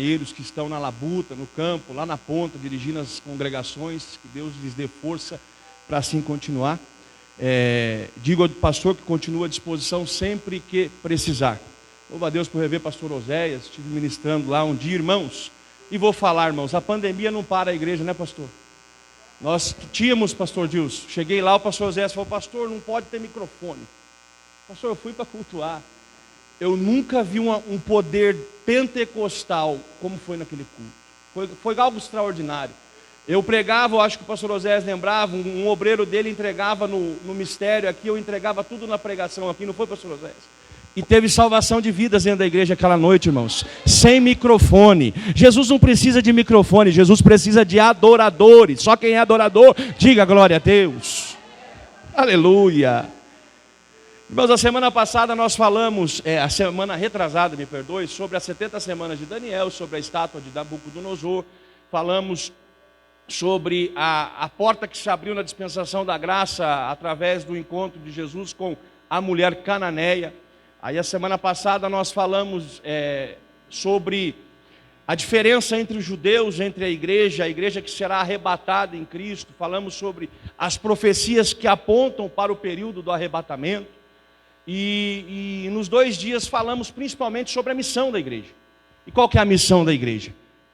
companheiros que estão na labuta, no campo, lá na ponta, dirigindo as congregações, que Deus lhes dê força para assim continuar. Digo ao pastor que continua à disposição sempre que precisar. Louvo a Deus por rever pastor Oséias, estive ministrando lá um dia, irmãos, e vou falar, irmãos, a pandemia não para a igreja, né, pastor? Nós tínhamos, pastor Dilson, cheguei lá, o pastor Oséias falou, pastor, não pode ter microfone. Pastor, eu fui para cultuar. Eu nunca vi um poder pentecostal como foi naquele culto. Foi algo extraordinário. Eu pregava, eu acho que o pastor Oséias lembrava, um obreiro dele entregava no mistério aqui, eu entregava tudo na pregação aqui, não foi, pastor Oséias? E teve salvação de vidas dentro da igreja aquela noite, irmãos, sem microfone. Jesus não precisa de microfone, Jesus precisa de adoradores. Só quem é adorador, diga glória a Deus. Aleluia. Irmãos, a semana passada nós falamos, a semana retrasada, me perdoe, sobre as 70 semanas de Daniel, sobre a estátua de Nabucodonosor. Falamos sobre a porta que se abriu na dispensação da graça através do encontro de Jesus com a mulher cananeia. Aí a semana passada nós falamos sobre a diferença entre os judeus, entre a igreja que será arrebatada em Cristo. Falamos sobre as profecias que apontam para o período do arrebatamento. E nos 2 dias falamos principalmente sobre a missão da igreja. E qual que é a missão da igreja?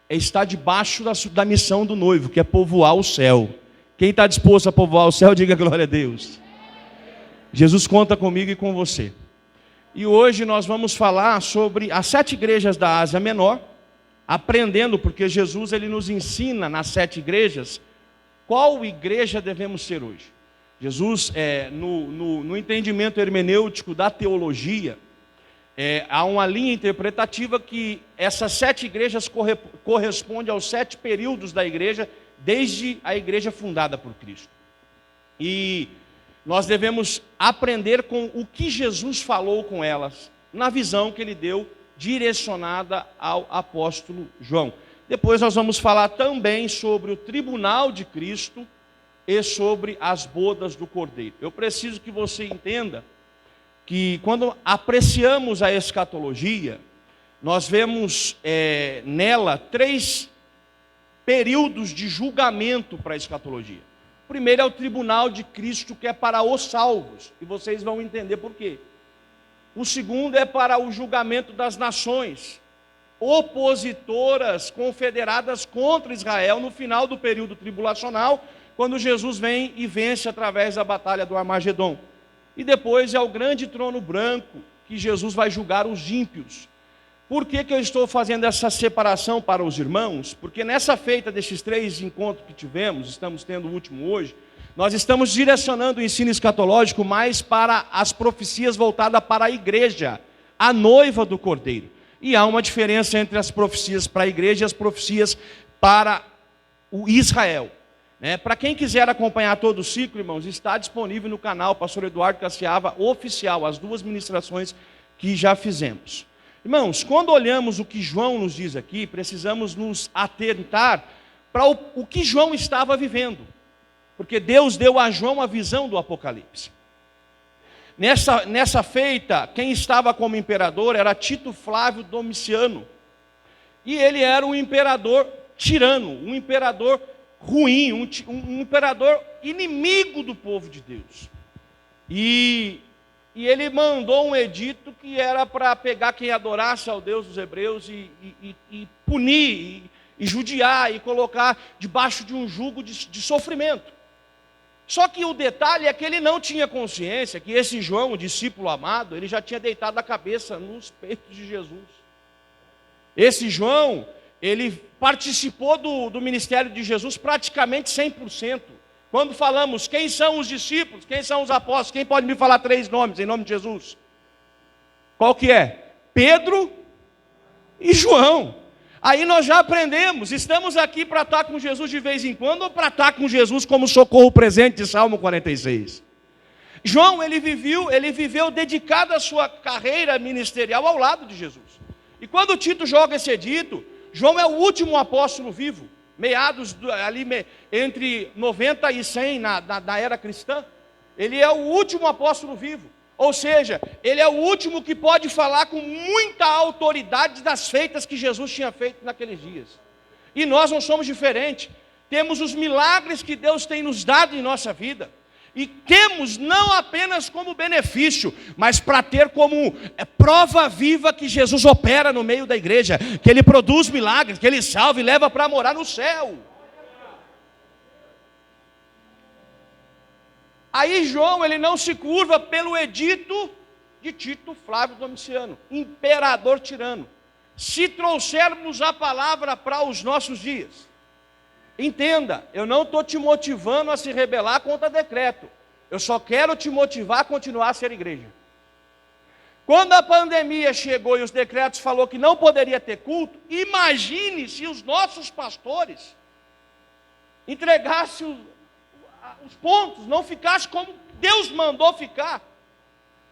É estar debaixo da missão do noivo, que é povoar o céu. Quem está disposto a povoar o céu, diga glória a Deus. Jesus conta comigo e com você. E hoje nós vamos falar sobre as 7 igrejas da Ásia Menor, aprendendo, porque Jesus ele nos ensina nas 7 igrejas, qual igreja devemos ser hoje. Jesus, no entendimento hermenêutico da teologia, há uma linha interpretativa que essas 7 igrejas correspondem aos 7 períodos da igreja, desde a igreja fundada por Cristo. E nós devemos aprender com o que Jesus falou com elas, na visão que ele deu, direcionada ao apóstolo João. Depois nós vamos falar também sobre o tribunal de Cristo e sobre as bodas do Cordeiro. Eu preciso que você entenda que quando apreciamos a escatologia, nós vemos nela 3 períodos de julgamento para a escatologia. O primeiro é o tribunal de Cristo, que é para os salvos, e vocês vão entender por quê. O segundo é para o julgamento das nações, opositoras, confederadas contra Israel, no final do período tribulacional, quando Jesus vem e vence através da batalha do Armagedon. E depois é o grande trono branco, que Jesus vai julgar os ímpios. Por que eu estou fazendo essa separação para os irmãos? Porque nessa feita desses 3 encontros que tivemos, estamos tendo o último hoje, nós estamos direcionando o ensino escatológico mais para as profecias voltadas para a igreja, a noiva do Cordeiro. E há uma diferença entre as profecias para a igreja e as profecias para o Israel. Para quem quiser acompanhar todo o ciclo, irmãos, está disponível no canal Pastor Eduardo Cassiava Oficial, as 2 ministrações que já fizemos. Irmãos, quando olhamos o que João nos diz aqui, precisamos nos atentar para o que João estava vivendo. Porque Deus deu a João a visão do Apocalipse. Nessa feita, quem estava como imperador era Tito Flávio Domiciano. E ele era um imperador tirano, um imperador ruim, um imperador inimigo do povo de Deus. E ele mandou um edito que era para pegar quem adorasse ao Deus dos hebreus e punir, e judiar, e colocar debaixo de um jugo de sofrimento. Só que o detalhe é que ele não tinha consciência que esse João, o discípulo amado, ele já tinha deitado a cabeça nos peitos de Jesus. Esse João, ele participou do ministério de Jesus praticamente 100%. Quando falamos quem são os discípulos, quem são os apóstolos, quem pode me falar 3 nomes em nome de Jesus? Qual que é? Pedro e João. Aí nós já aprendemos, estamos aqui para estar com Jesus de vez em quando ou para estar com Jesus como socorro presente de Salmo 46? João, ele viveu dedicado a sua carreira ministerial ao lado de Jesus. E quando Tito joga esse edito, João é o último apóstolo vivo, entre 90 e 100 na era cristã. Ele é o último apóstolo vivo. Ou seja, ele é o último que pode falar com muita autoridade das feitas que Jesus tinha feito naqueles dias. E nós não somos diferentes. Temos os milagres que Deus tem nos dado em nossa vida. E temos não apenas como benefício, mas para ter como prova viva que Jesus opera no meio da igreja, que Ele produz milagres, que Ele salva e leva para morar no céu. Aí João, ele não se curva pelo edito de Tito Flávio Domiciano, imperador tirano. Se trouxermos a palavra para os nossos dias, entenda, eu não estou te motivando a se rebelar contra decreto. Eu só quero te motivar a continuar a ser igreja. Quando a pandemia chegou e os decretos falou que não poderia ter culto, imagine se os nossos pastores entregassem os pontos, não ficasse como Deus mandou ficar.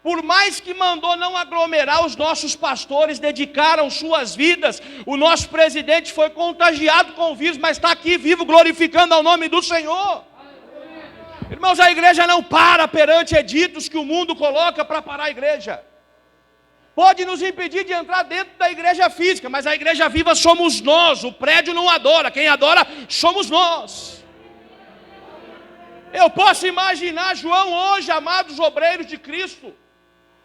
Por mais que mandou não aglomerar, os nossos pastores dedicaram suas vidas. O nosso presidente foi contagiado com o vírus, mas está aqui vivo, glorificando ao nome do Senhor. Irmãos, a igreja não para perante editos que o mundo coloca para parar a igreja. Pode nos impedir de entrar dentro da igreja física, mas a igreja viva somos nós. O prédio não adora, quem adora somos nós. Eu posso imaginar João hoje, amados obreiros de Cristo,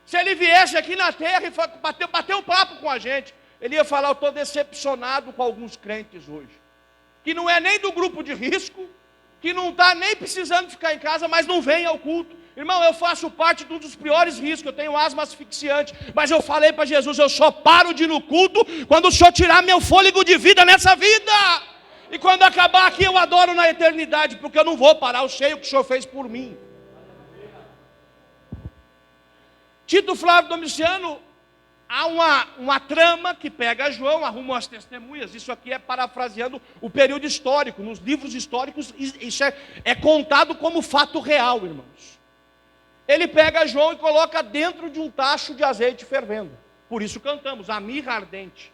se ele viesse aqui na terra e bater um papo com a gente, ele ia falar: eu estou decepcionado com alguns crentes hoje, que não é nem do grupo de risco, que não está nem precisando ficar em casa, mas não vem ao culto. Irmão, eu faço parte de um dos piores riscos, eu tenho asma asfixiante, mas eu falei para Jesus: eu só paro de ir no culto quando o Senhor tirar meu fôlego de vida nessa vida. E quando acabar aqui eu adoro na eternidade, porque eu não vou parar, eu sei o que o Senhor fez por mim. Tito Flávio Domiciano, há uma trama que pega João, arruma as testemunhas. Isso aqui é parafraseando o período histórico. Nos livros históricos isso é contado como fato real, irmãos. Ele pega João e coloca dentro de um tacho de azeite fervendo. Por isso cantamos a mirra ardente.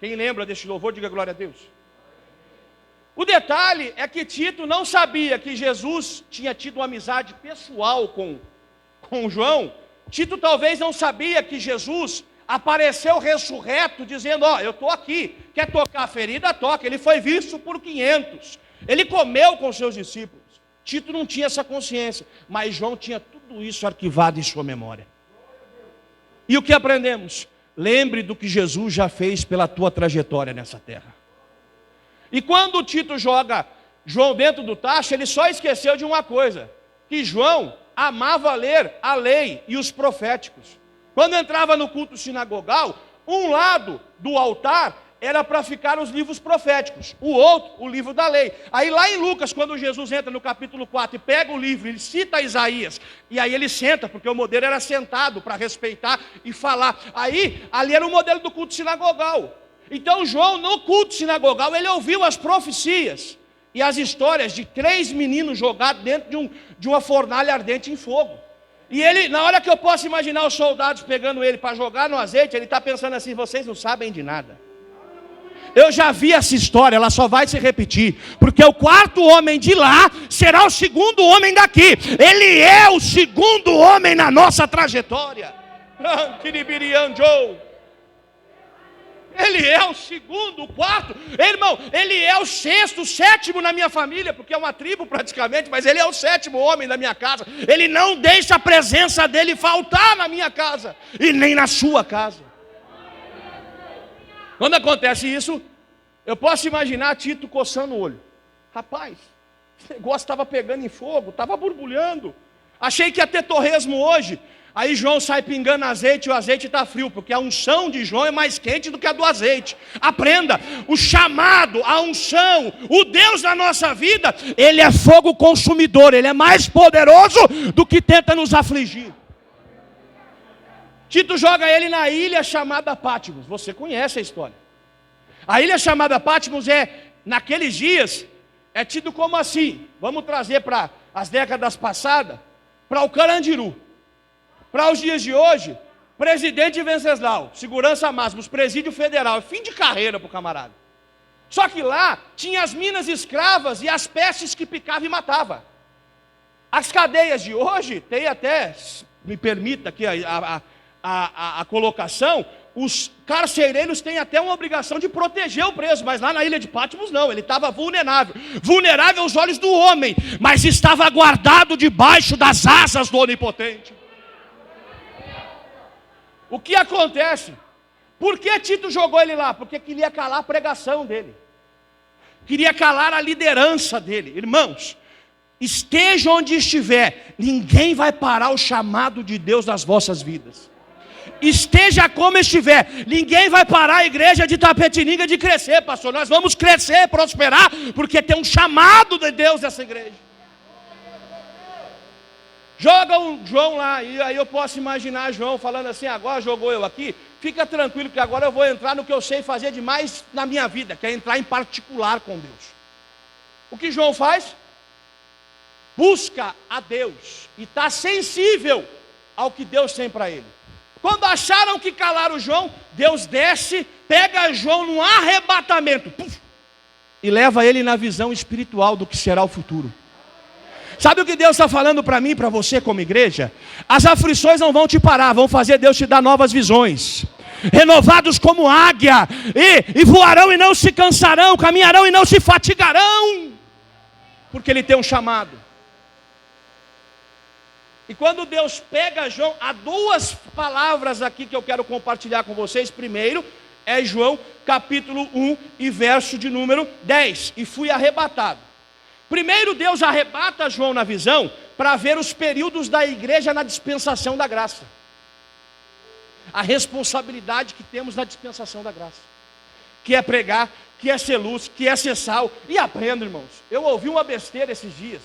Quem lembra deste louvor, diga glória a Deus. O detalhe é que Tito não sabia que Jesus tinha tido uma amizade pessoal com João. Tito talvez não sabia que Jesus apareceu ressurreto, dizendo: ó, eu estou aqui, quer tocar a ferida, toca. Ele foi visto por 500, ele comeu com seus discípulos. Tito não tinha essa consciência, mas João tinha tudo isso arquivado em sua memória. E o que aprendemos? Lembre do que Jesus já fez pela tua trajetória nessa terra. E quando Tito joga João dentro do tacho, ele só esqueceu de uma coisa: que João amava ler a lei e os proféticos. Quando entrava no culto sinagogal, um lado do altar era para ficar os livros proféticos, o outro, o livro da lei. Aí lá em Lucas, quando Jesus entra no capítulo 4 e pega o livro, ele cita Isaías, e aí ele senta, porque o modelo era sentado para respeitar e falar. Aí, ali era o modelo do culto sinagogal. Então João, no culto sinagogal, ele ouviu as profecias e as histórias de 3 meninos jogados dentro de uma fornalha ardente em fogo. E ele, na hora que eu posso imaginar os soldados pegando ele para jogar no azeite, ele está pensando assim: vocês não sabem de nada. Eu já vi essa história, ela só vai se repetir, porque o 4º homem de lá será o 2º homem daqui. Ele é o 2º homem na nossa trajetória. Ele é o 2º, o 4º, irmão, ele é o 6º, o 7º na minha família, porque é uma tribo praticamente, mas ele é o 7º homem da minha casa. Ele não deixa a presença dele faltar na minha casa, e nem na sua casa. Quando acontece isso, eu posso imaginar Tito coçando o olho. Rapaz, esse negócio estava pegando em fogo, estava borbulhando. Achei que ia ter torresmo hoje. Aí João sai pingando azeite e o azeite está frio, porque a unção de João é mais quente do que a do azeite. Aprenda, o chamado, a unção, o Deus da nossa vida, Ele é fogo consumidor, Ele é mais poderoso do que tenta nos afligir. Tito joga ele na ilha chamada Pátimos. Você conhece a história. A ilha chamada Pátimos naqueles dias, é tido como assim, vamos trazer para as décadas passadas, para o Carandiru. Para os dias de hoje, presidente Venceslau, segurança máxima, presídio federal, fim de carreira para o camarada. Só que lá tinha as minas escravas e as pestes que picavam e matavam. As cadeias de hoje têm até me permita aqui a colocação, os carcereiros têm até uma obrigação de proteger o preso, mas lá na ilha de Patmos não, ele estava vulnerável aos olhos do homem, mas estava guardado debaixo das asas do Onipotente. O que acontece? Por que Tito jogou ele lá? Porque queria calar a pregação dele, queria calar a liderança dele. Irmãos, esteja onde estiver, ninguém vai parar o chamado de Deus nas vossas vidas. Esteja como estiver, ninguém vai parar a igreja de Itapetininga de crescer, pastor. Nós vamos crescer, prosperar, porque tem um chamado de Deus nessa igreja. Joga um João lá, e aí eu posso imaginar João falando assim: agora jogou eu aqui, fica tranquilo que agora eu vou entrar no que eu sei fazer demais na minha vida, que é entrar em particular com Deus. O que João faz? Busca a Deus, e está sensível ao que Deus tem para ele. Quando acharam que calaram João, Deus desce, pega João num arrebatamento, puf, e leva ele na visão espiritual do que será o futuro. Sabe o que Deus está falando para mim e para você como igreja? As aflições não vão te parar, vão fazer Deus te dar novas visões. Renovados como águia, e voarão e não se cansarão, caminharão e não se fatigarão, porque Ele tem um chamado. E quando Deus pega João, há duas palavras aqui que eu quero compartilhar com vocês. Primeiro, é João capítulo 1 e verso de número 10. E fui arrebatado. Primeiro Deus arrebata João na visão, para ver os períodos da igreja na dispensação da graça. A responsabilidade que temos na dispensação da graça. Que é pregar, que é ser luz, que é ser sal. E aprenda, irmãos. Eu ouvi uma besteira esses dias.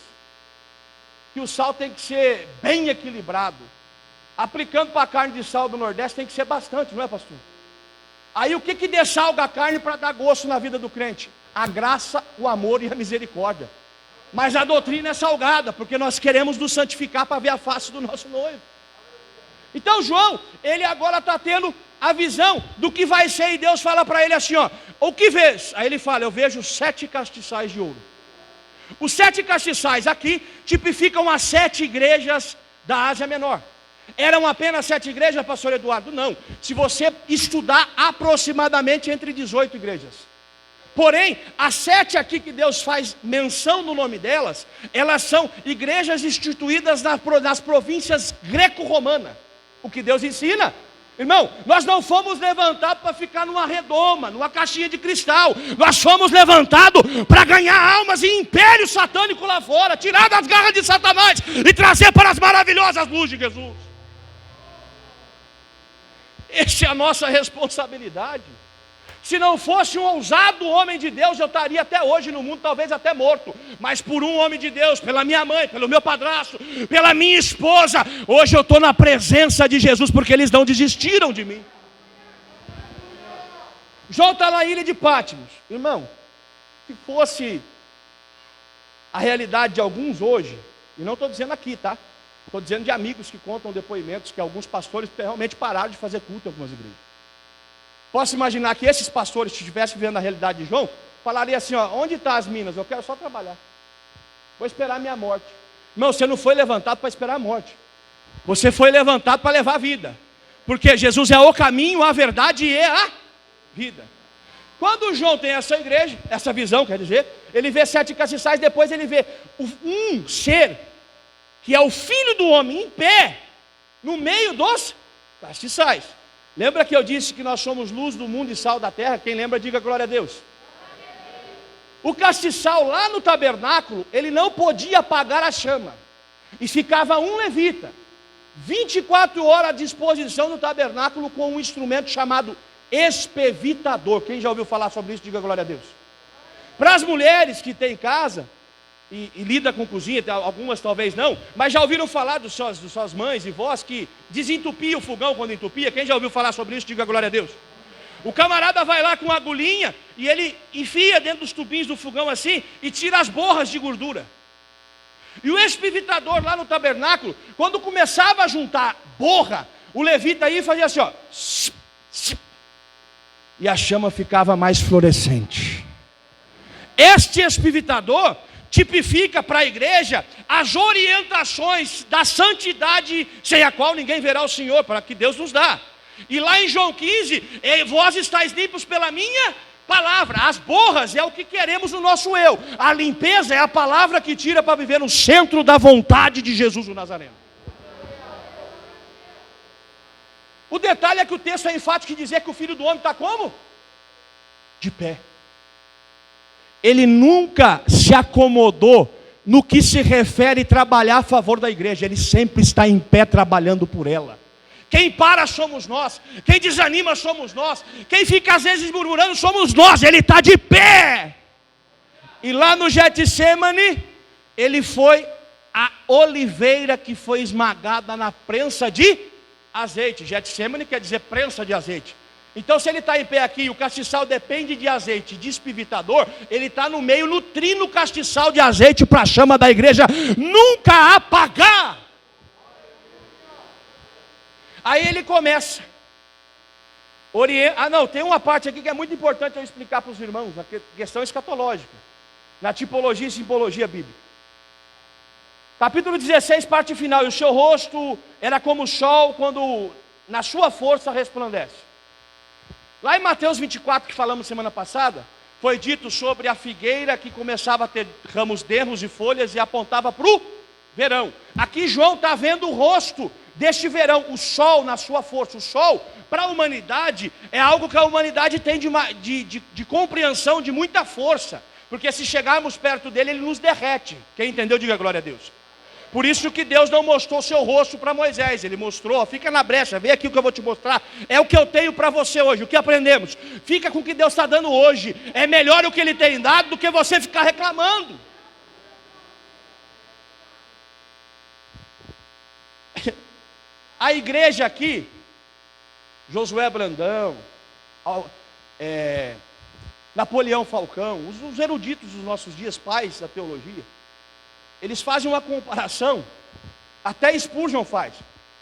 Que o sal tem que ser bem equilibrado. Aplicando para a carne de sal do Nordeste tem que ser bastante, não é, pastor? Aí o que dessalga a carne para dar gosto na vida do crente? A graça, o amor e a misericórdia. Mas a doutrina é salgada, porque nós queremos nos santificar para ver a face do nosso noivo. Então João, ele agora está tendo a visão do que vai ser, e Deus fala para ele assim, ó: o que vês? Aí ele fala: eu vejo 7 castiçais de ouro. Os 7 castiçais aqui tipificam as 7 igrejas da Ásia Menor. Eram apenas 7 igrejas, pastor Eduardo? Não. Se você estudar, aproximadamente entre 18 igrejas. Porém, as 7 aqui que Deus faz menção no nome delas, elas são igrejas instituídas nas províncias greco-romanas. O que Deus ensina? Irmão, nós não fomos levantados para ficar numa redoma, numa caixinha de cristal. Nós fomos levantados para ganhar almas e império satânico lá fora, tirar das garras de Satanás e trazer para as maravilhosas luzes de Jesus. Essa é a nossa responsabilidade. Se não fosse um ousado homem de Deus, eu estaria até hoje no mundo, talvez até morto. Mas por um homem de Deus, pela minha mãe, pelo meu padrasto, pela minha esposa, hoje eu estou na presença de Jesus, porque eles não desistiram de mim. João está na ilha de Patmos. Irmão, se fosse a realidade de alguns hoje, e não estou dizendo aqui, tá? Estou dizendo de amigos que contam depoimentos, que alguns pastores realmente pararam de fazer culto em algumas igrejas. Posso imaginar que esses pastores, se estivessem vivendo a realidade de João, falariam assim, ó: onde estão as minas? Eu quero só trabalhar. Vou esperar a minha morte. Não, você não foi levantado para esperar a morte. Você foi levantado para levar a vida. Porque Jesus é o caminho, a verdade e a vida. Quando João tem essa igreja, essa visão, quer dizer, ele vê 7 castiçais, depois ele vê um ser, que é o Filho do Homem, em pé, no meio dos castiçais. Lembra que eu disse que nós somos luz do mundo e sal da terra? Quem lembra, diga glória a Deus. O castiçal lá no tabernáculo, ele não podia apagar a chama. E ficava um levita, 24 horas à disposição do tabernáculo, com um instrumento chamado espevitador. Quem já ouviu falar sobre isso, diga glória a Deus. Para as mulheres que têm casa e lida com cozinha, algumas talvez não, mas já ouviram falar dos suas mães e vós que desentupia o fogão quando entupia? Quem já ouviu falar sobre isso, diga glória a Deus. O camarada vai lá com uma agulhinha e ele enfia dentro dos tubinhos do fogão assim e tira as borras de gordura. E o espevitador lá no tabernáculo, quando começava a juntar borra, o levita aí fazia assim, ó, e a chama ficava mais fluorescente. Este espevitador tipifica para a igreja as orientações da santidade sem a qual ninguém verá o Senhor, para que Deus nos dá. E lá em João 15, vós estáis limpos pela minha palavra. As borras é o que queremos no nosso eu. A limpeza é a palavra que tira para viver no centro da vontade de Jesus o Nazareno. O detalhe é que o texto é enfático em dizer que o Filho do Homem está como? De pé. Ele nunca se acomodou no que se refere a trabalhar a favor da igreja. Ele sempre está em pé trabalhando por ela. Quem para somos nós. Quem desanima somos nós. Quem fica às vezes murmurando somos nós. Ele está de pé. E lá no Getsemane, ele foi a oliveira que foi esmagada na prensa de azeite. Getsemane quer dizer prensa de azeite. Então, se ele está em pé aqui e o castiçal depende de azeite, de espivittador, ele está no meio, nutrindo o castiçal de azeite para a chama da igreja nunca apagar. Aí ele começa. Tem uma parte aqui que é muito importante eu explicar para os irmãos, a questão escatológica, na tipologia e simbologia bíblica. Capítulo 16, parte final. E o seu rosto era como o sol quando na sua força resplandece. Lá em Mateus 24, que falamos semana passada, foi dito sobre a figueira que começava a ter ramos densos e folhas e apontava para o verão. Aqui João está vendo o rosto deste verão, o sol na sua força. O sol, para a humanidade, é algo que a humanidade tem de compreensão, de muita força. Porque se chegarmos perto dele, ele nos derrete. Quem entendeu, diga glória a Deus. Por isso que Deus não mostrou seu rosto para Moisés. Ele mostrou, fica na brecha, vem aqui o que eu vou te mostrar. É o que eu tenho para você hoje, o que aprendemos. Fica com o que Deus está dando hoje. É melhor o que Ele tem dado do que você ficar reclamando. A igreja aqui, Josué Brandão, Napoleão Falcão, os eruditos dos nossos dias, pais da teologia, eles fazem uma comparação, até Spurgeon faz,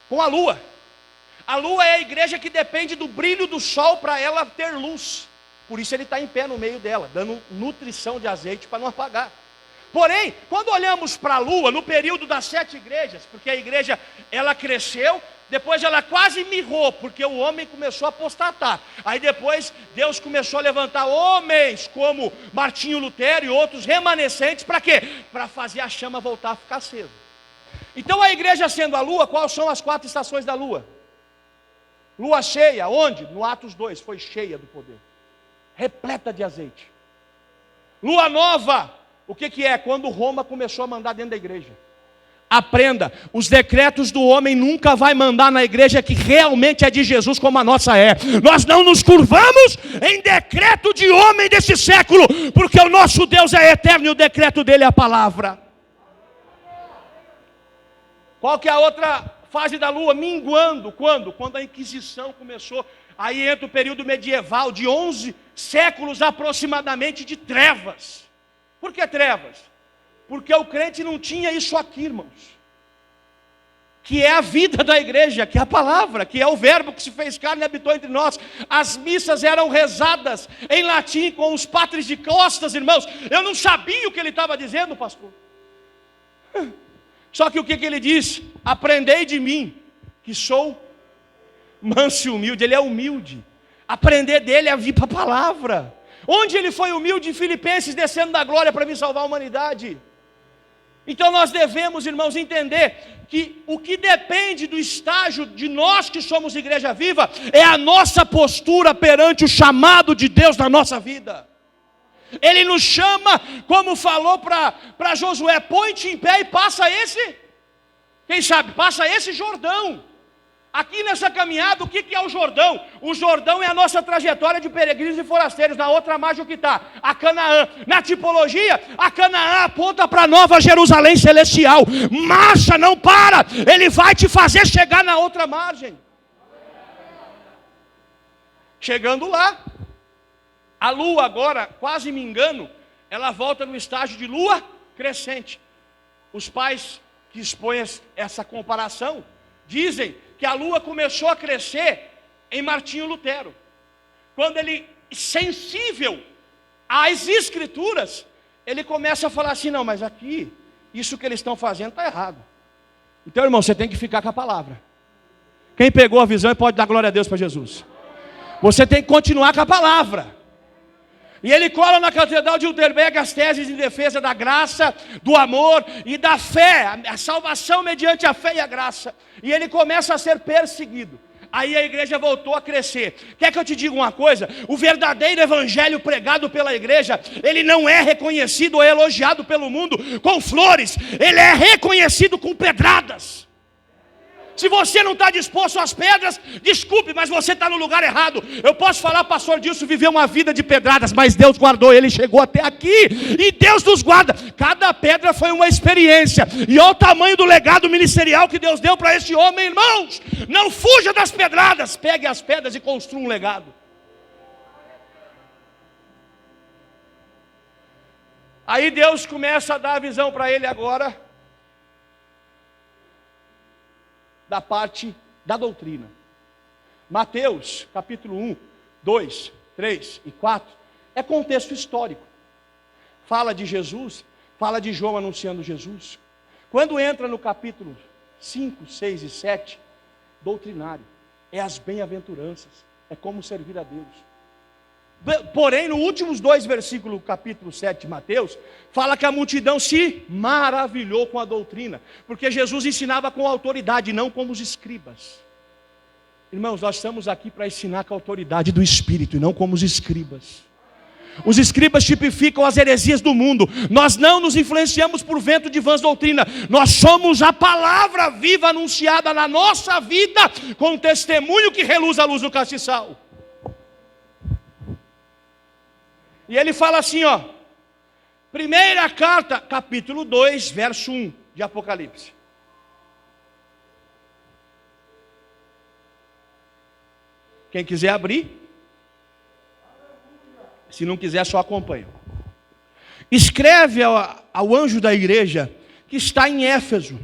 com a lua. A lua é a igreja que depende do brilho do sol para ela ter luz. Por isso ele está em pé no meio dela, dando nutrição de azeite para não apagar. Porém, quando olhamos para a lua, no período das 7 igrejas, porque a igreja, ela cresceu, depois ela quase mirrou, porque o homem começou a apostatar. Aí depois Deus começou a levantar homens como Martinho Lutero e outros remanescentes, para quê? Para fazer a chama voltar a ficar acesa. Então a igreja sendo a lua, quais são as 4 estações da lua? Lua cheia, onde? No Atos 2, foi cheia do poder, repleta de azeite. Lua nova, o que é? Quando Roma começou a mandar dentro da igreja. Aprenda, os decretos do homem nunca vai mandar na igreja que realmente é de Jesus como a nossa é. Nós não nos curvamos em decreto de homem desse século, porque o nosso Deus é eterno e o decreto dele é a palavra. Qual que é a outra fase da lua? Minguando, quando? Quando a Inquisição começou. Aí entra o período medieval de 11 séculos aproximadamente de trevas. Por que trevas? Porque o crente não tinha isso aqui, irmãos, que é a vida da igreja, que é a palavra, que é o verbo que se fez carne e habitou entre nós. As missas eram rezadas em latim com os patres de costas, irmãos. Eu não sabia o que ele estava dizendo, pastor. Só que o que ele disse? Aprendei de mim, que sou manso e humilde. Ele é humilde. Aprender dele é vir para a palavra. Onde ele foi humilde? Em Filipenses, descendo da glória para vir salvar a humanidade. Então nós devemos, irmãos, entender que o que depende do estágio de nós que somos igreja viva é a nossa postura perante o chamado de Deus na nossa vida. Ele nos chama, como falou para Josué, põe-te em pé e passa esse, quem sabe, passa esse Jordão. Aqui nessa caminhada, o que é o Jordão? O Jordão é a nossa trajetória de peregrinos e forasteiros. Na outra margem o que está? A Canaã. Na tipologia, a Canaã aponta para a Nova Jerusalém Celestial. Marcha, não para. Ele vai te fazer chegar na outra margem. Chegando lá, a lua agora, quase me engano, ela volta no estágio de lua crescente. Os pais que expõem essa comparação dizem que a lua começou a crescer em Martinho Lutero, quando ele, sensível às escrituras, ele começa a falar assim, não, mas aqui, isso que eles estão fazendo está errado. Então, irmão, você tem que ficar com a palavra. Quem pegou a visão pode dar glória a Deus para Jesus. Você tem que continuar com a palavra. E ele cola na Catedral de Wittenberg as teses em defesa da graça, do amor e da fé, a salvação mediante a fé e a graça. E ele começa a ser perseguido. Aí a igreja voltou a crescer. Quer que eu te diga uma coisa? O verdadeiro evangelho pregado pela igreja, ele não é reconhecido ou elogiado pelo mundo com flores, ele é reconhecido com pedradas. Se você não está disposto às pedras, desculpe, mas você está no lugar errado. Eu posso falar, pastor Dilson viveu uma vida de pedradas, mas Deus guardou ele, chegou até aqui, e Deus nos guarda. Cada pedra foi uma experiência, e olha o tamanho do legado ministerial que Deus deu para esse homem, irmãos. Não fuja das pedradas, pegue as pedras e construa um legado. Aí Deus começa a dar a visão para ele agora, da parte da doutrina. Mateus, capítulo 1, 2, 3 e 4, é contexto histórico. Fala de Jesus, fala de João anunciando Jesus. Quando entra no capítulo 5, 6 e 7, doutrinário, é as bem-aventuranças, é como servir a Deus. Porém, nos últimos 2 versículos, capítulo 7 de Mateus, fala que a multidão se maravilhou com a doutrina, porque Jesus ensinava com autoridade, não como os escribas. Irmãos, nós estamos aqui para ensinar com a autoridade do Espírito, e não como os escribas. Os escribas tipificam as heresias do mundo. Nós não nos influenciamos por vento de vãs doutrina. Nós somos a palavra viva anunciada na nossa vida, com um testemunho que reluz a luz do castiçal. E ele fala assim, ó, primeira carta, capítulo 2, verso 1 de Apocalipse. Quem quiser abrir, se não quiser, só acompanha. Escreve ao anjo da igreja que está em Éfeso.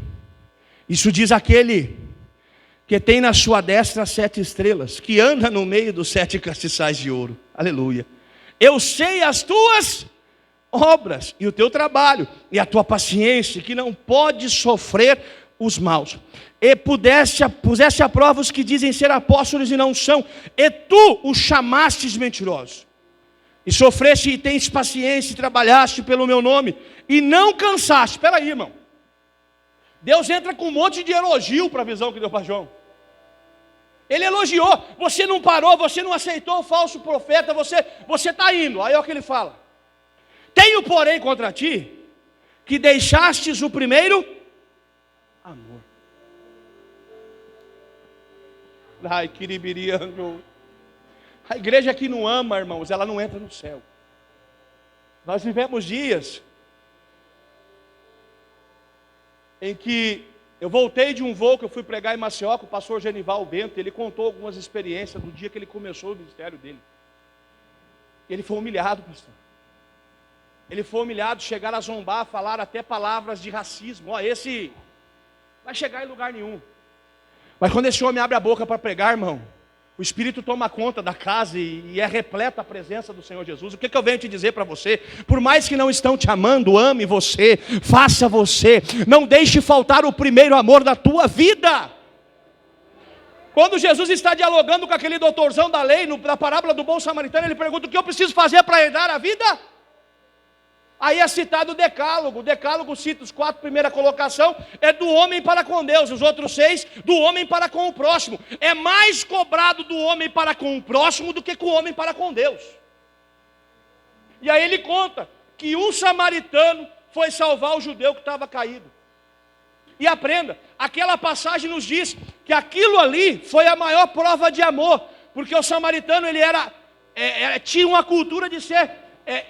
Isso diz aquele que tem na sua destra 7 estrelas, que anda no meio dos 7 castiçais de ouro. Aleluia. Eu sei as tuas obras, e o teu trabalho, e a tua paciência, que não pode sofrer os maus. E puseste à prova os que dizem ser apóstolos e não são, e tu os chamastes mentirosos. E sofreste e tens paciência, e trabalhaste pelo meu nome, e não cansaste. Espera aí, irmão. Deus entra com um monte de elogio para a visão que deu para João. Ele elogiou, você não parou, você não aceitou o falso profeta, você está indo. Aí é o que ele fala. Tenho, porém, contra ti, que deixastes o primeiro amor. Ai, quiribiriano. A igreja que não ama, irmãos, ela não entra no céu. Nós vivemos dias em que eu voltei de um voo que eu fui pregar em Maceió com o pastor Genival Bento. Ele contou algumas experiências do dia que ele começou o ministério dele. Ele foi humilhado, pastor. Ele foi humilhado, chegaram a zombar, falar até palavras de racismo. Ó, esse vai chegar em lugar nenhum. Mas quando esse homem abre a boca para pregar, irmão, o Espírito toma conta da casa e é repleta a presença do Senhor Jesus. O que eu venho te dizer para você? Por mais que não estão te amando, ame você, faça você. Não deixe faltar o primeiro amor da tua vida. Quando Jesus está dialogando com aquele doutorzão da lei, na parábola do bom samaritano, ele pergunta: o que eu preciso fazer para herdar a vida? Aí é citado o decálogo. O decálogo cita os 4 primeiras colocações, é do homem para com Deus. Os outros 6, do homem para com o próximo. É mais cobrado do homem para com o próximo do que com o homem para com Deus. E aí ele conta que um samaritano foi salvar o judeu que estava caído. E aprenda, aquela passagem nos diz que aquilo ali foi a maior prova de amor, porque o samaritano ele tinha uma cultura de ser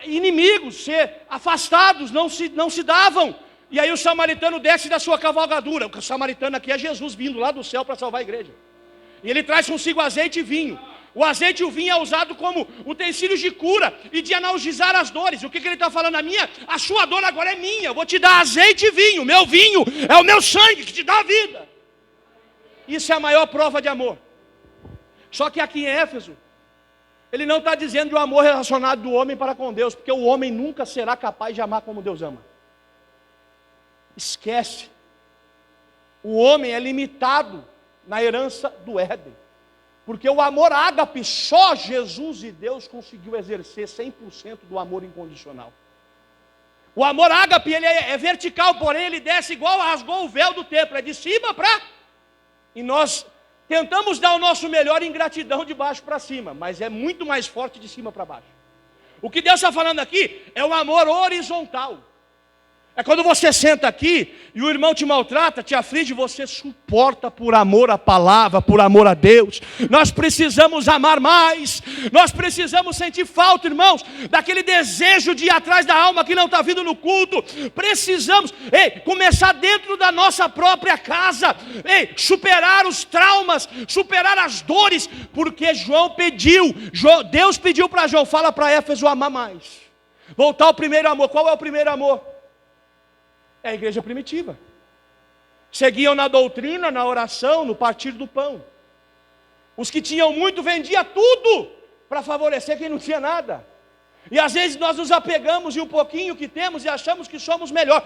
inimigos, ser afastados, não se davam. E aí o samaritano desce da sua cavalgadura. O samaritano aqui é Jesus vindo lá do céu para salvar a igreja. E ele traz consigo azeite e vinho. O azeite e o vinho é usado como utensílios de cura e de analgizar as dores. O que ele está falando? A sua dor agora é minha. Eu vou te dar azeite e vinho. Meu vinho é o meu sangue que te dá a vida. Isso é a maior prova de amor. Só que aqui em Éfeso, Ele não está dizendo de um amor relacionado do homem para com Deus, porque o homem nunca será capaz de amar como Deus ama. Esquece. O homem é limitado na herança do Éden. Porque o amor ágape, só Jesus e Deus conseguiu exercer 100% do amor incondicional. O amor ágape, ele é vertical, porém ele desce igual rasgou o véu do templo, é de cima para... E nós tentamos dar o nosso melhor em gratidão de baixo para cima, mas é muito mais forte de cima para baixo. O que Deus está falando aqui é um amor horizontal. É quando você senta aqui e o irmão te maltrata, te aflige, você suporta por amor à palavra, por amor a Deus. Nós precisamos amar mais, nós precisamos sentir falta, irmãos, daquele desejo de ir atrás da alma que não está vindo no culto. Precisamos começar dentro da nossa própria casa, superar os traumas, superar as dores, porque Deus pediu para João, fala para Éfeso amar mais, voltar ao primeiro amor. Qual é o primeiro amor? É a igreja primitiva. Seguiam na doutrina, na oração, no partir do pão. Os que tinham muito vendia tudo para favorecer quem não tinha nada. E às vezes nós nos apegamos em um pouquinho que temos e achamos que somos melhor.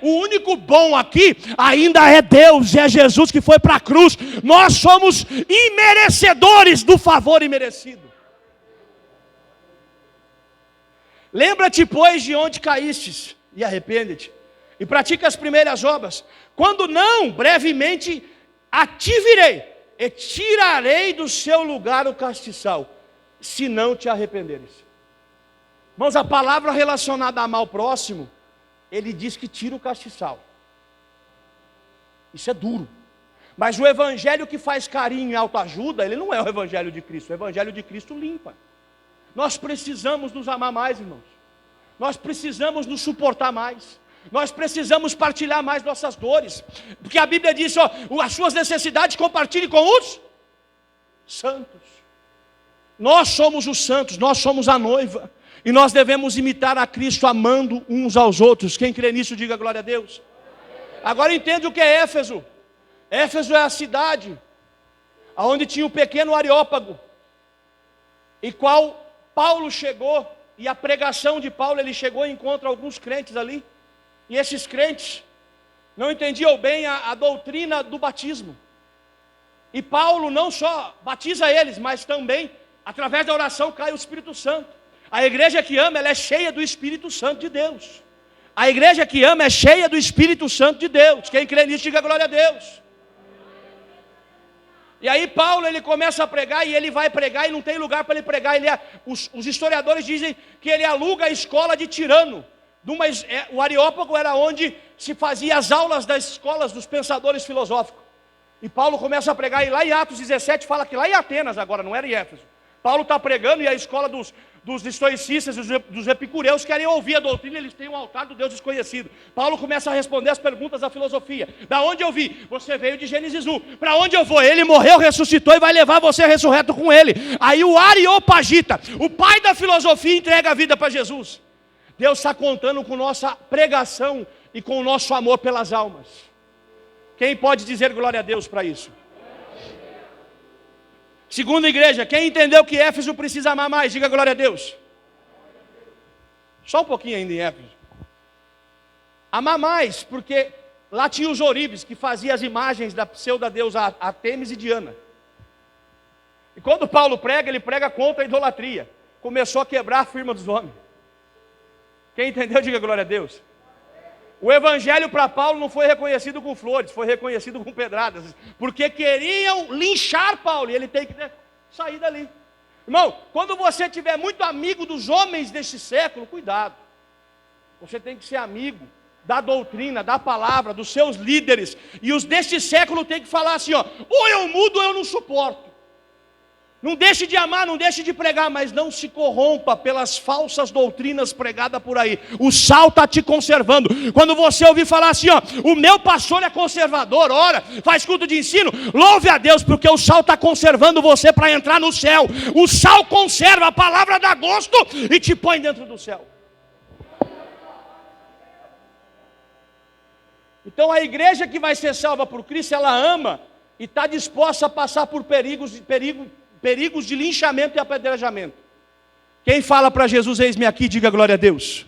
O único bom aqui ainda é Deus, é Jesus que foi para a cruz. Nós somos imerecedores do favor imerecido. Lembra-te, pois, de onde caístes e arrepende-te. E pratica as primeiras obras. Quando não, brevemente a ti virei, e tirarei do seu lugar o castiçal, se não te arrependeres. Irmãos, a palavra relacionada a amar o próximo, ele diz que tira o castiçal. Isso é duro. Mas o evangelho que faz carinho e autoajuda, ele não é o evangelho de Cristo. O evangelho de Cristo limpa. Nós precisamos nos amar mais, irmãos. Nós precisamos nos suportar mais. Nós precisamos partilhar mais nossas dores, porque a Bíblia diz, as suas necessidades compartilhe com os santos. Nós somos os santos, nós somos a noiva, e nós devemos imitar a Cristo amando uns aos outros. Quem crê nisso, diga glória a Deus. Agora entende o que é Éfeso. Éfeso é a cidade onde tinha um pequeno Areópago, e qual Paulo chegou, e a pregação de Paulo, ele chegou e encontra alguns crentes ali. E esses crentes não entendiam bem a doutrina do batismo. E Paulo não só batiza eles, mas também, através da oração, cai o Espírito Santo. A igreja que ama, ela é cheia do Espírito Santo de Deus. A igreja que ama é cheia do Espírito Santo de Deus. Quem crê nisso, diga glória a Deus. E aí Paulo, ele começa a pregar, e ele vai pregar, e não tem lugar para ele pregar. Os historiadores dizem que ele aluga a escola de Tirano. O Areópago era onde se fazia as aulas das escolas dos pensadores filosóficos. E Paulo começa a pregar, e lá em Atos 17 fala que lá em Atenas agora, não era em Éfeso. Paulo está pregando, e a escola dos estoicistas, dos epicureus, querem ouvir a doutrina, eles têm um altar do Deus desconhecido. Paulo começa a responder as perguntas da filosofia. Da onde eu vi? Você veio de Gênesis 1. Para onde eu vou? Ele morreu, ressuscitou e vai levar você ressurreto com ele. Aí o Areopagita, o pai da filosofia, entrega a vida para Jesus. Deus está contando com nossa pregação e com o nosso amor pelas almas. Quem pode dizer glória a Deus para isso? Segunda igreja, quem entendeu que Éfeso precisa amar mais, diga glória a Deus. Só um pouquinho ainda em Éfeso. Amar mais, porque lá tinha os oribes, que faziam as imagens da pseudo-deusa Artemis e Diana. E quando Paulo prega, ele prega contra a idolatria. Começou a quebrar a firma dos homens. Quem entendeu, diga glória a Deus. O evangelho para Paulo não foi reconhecido com flores, foi reconhecido com pedradas, porque queriam linchar Paulo, e ele tem que sair dali. Irmão, quando você tiver muito amigo dos homens deste século, cuidado. Você tem que ser amigo da doutrina, da palavra, dos seus líderes, e os deste século tem que falar assim, ou eu mudo ou eu não suporto. Não deixe de amar, não deixe de pregar, mas não se corrompa pelas falsas doutrinas pregadas por aí. O sal está te conservando. Quando você ouvir falar assim, o meu pastor é conservador, ora, faz culto de ensino, louve a Deus, porque o sal está conservando você para entrar no céu. O sal conserva, a palavra dá gosto e te põe dentro do céu. Então a igreja que vai ser salva por Cristo, ela ama e está disposta a passar por perigos de linchamento e apedrejamento. Quem fala para Jesus, eis-me aqui, diga glória a Deus.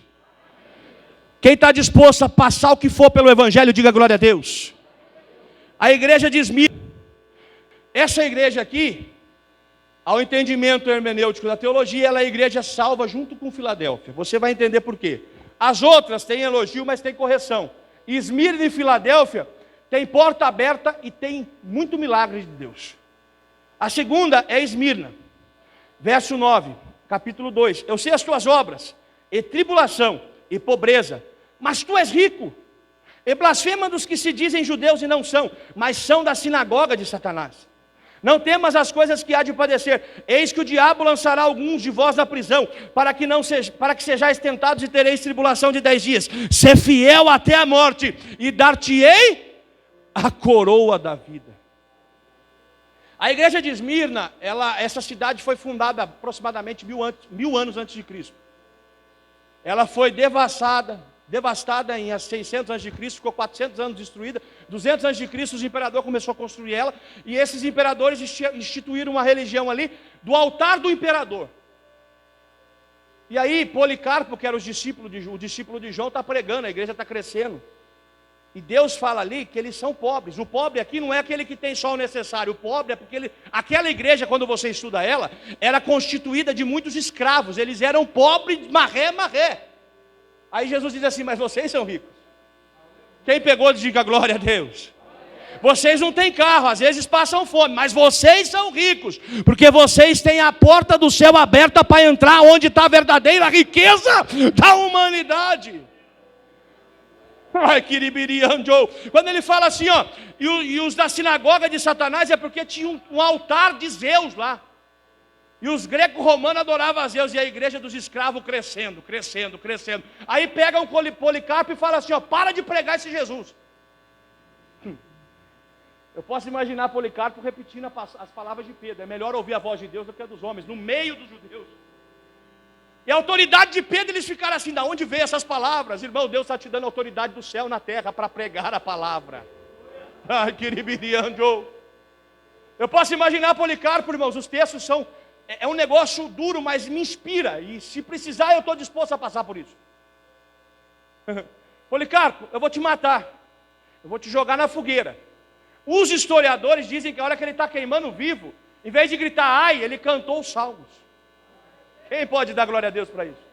Quem está disposto a passar o que for pelo Evangelho, diga glória a Deus. A igreja de Esmirna, essa igreja aqui, ao entendimento hermenêutico da teologia, ela é a igreja salva junto com Filadélfia. Você vai entender por quê. As outras têm elogio, mas tem correção. Esmirna e Filadélfia tem porta aberta e tem muito milagre de Deus. A segunda é Esmirna, verso 9, capítulo 2. Eu sei as tuas obras, e tribulação, e pobreza, mas tu és rico. E blasfema dos que se dizem judeus e não são, mas são da sinagoga de Satanás. Não temas as coisas que há de padecer. Eis que o diabo lançará alguns de vós na prisão, para que sejais tentados e tereis tribulação de 10 dias. Sê fiel até a morte, e dar-te-ei a coroa da vida. A igreja de Esmirna, essa cidade foi fundada aproximadamente 1000 anos antes de Cristo. Ela foi devastada em 600 a.C., ficou 400 anos destruída. 200 a.C. o imperador começou a construir ela, e esses imperadores instituíram uma religião ali, do altar do imperador. E aí Policarpo, que era o discípulo de João, está pregando, a igreja está crescendo. E Deus fala ali que eles são pobres. O pobre aqui não é aquele que tem só o necessário. O pobre é porque aquela igreja, quando você estuda ela, era constituída de muitos escravos. Eles eram pobres, marré. Aí Jesus diz assim, mas vocês são ricos. Quem pegou, diga glória a Deus. Vocês não têm carro, às vezes passam fome, mas vocês são ricos, porque vocês têm a porta do céu aberta para entrar onde está a verdadeira riqueza da humanidade. Ai, kiribirianjo. Quando ele fala assim, ó, e os da sinagoga de Satanás, é porque tinha um altar de Zeus lá. E os greco-romanos adoravam a Zeus, e a igreja dos escravos crescendo. Aí pega um Policarpo e fala assim, ó, para de pregar esse Jesus. Eu posso imaginar Policarpo repetindo as palavras de Pedro. É melhor ouvir a voz de Deus do que a dos homens, no meio dos judeus. E a autoridade de Pedro, eles ficaram assim, da onde veio essas palavras? Irmão, Deus está te dando autoridade do céu na terra para pregar a palavra. Ai, kiribirianjo. Eu posso imaginar Policarpo, irmãos, os textos são... É um negócio duro, mas me inspira. E se precisar, eu estou disposto a passar por isso. Policarpo, eu vou te matar. Eu vou te jogar na fogueira. Os historiadores dizem que a hora que ele está queimando vivo, em vez de gritar ai, ele cantou os salmos. Quem pode dar glória a Deus para isso?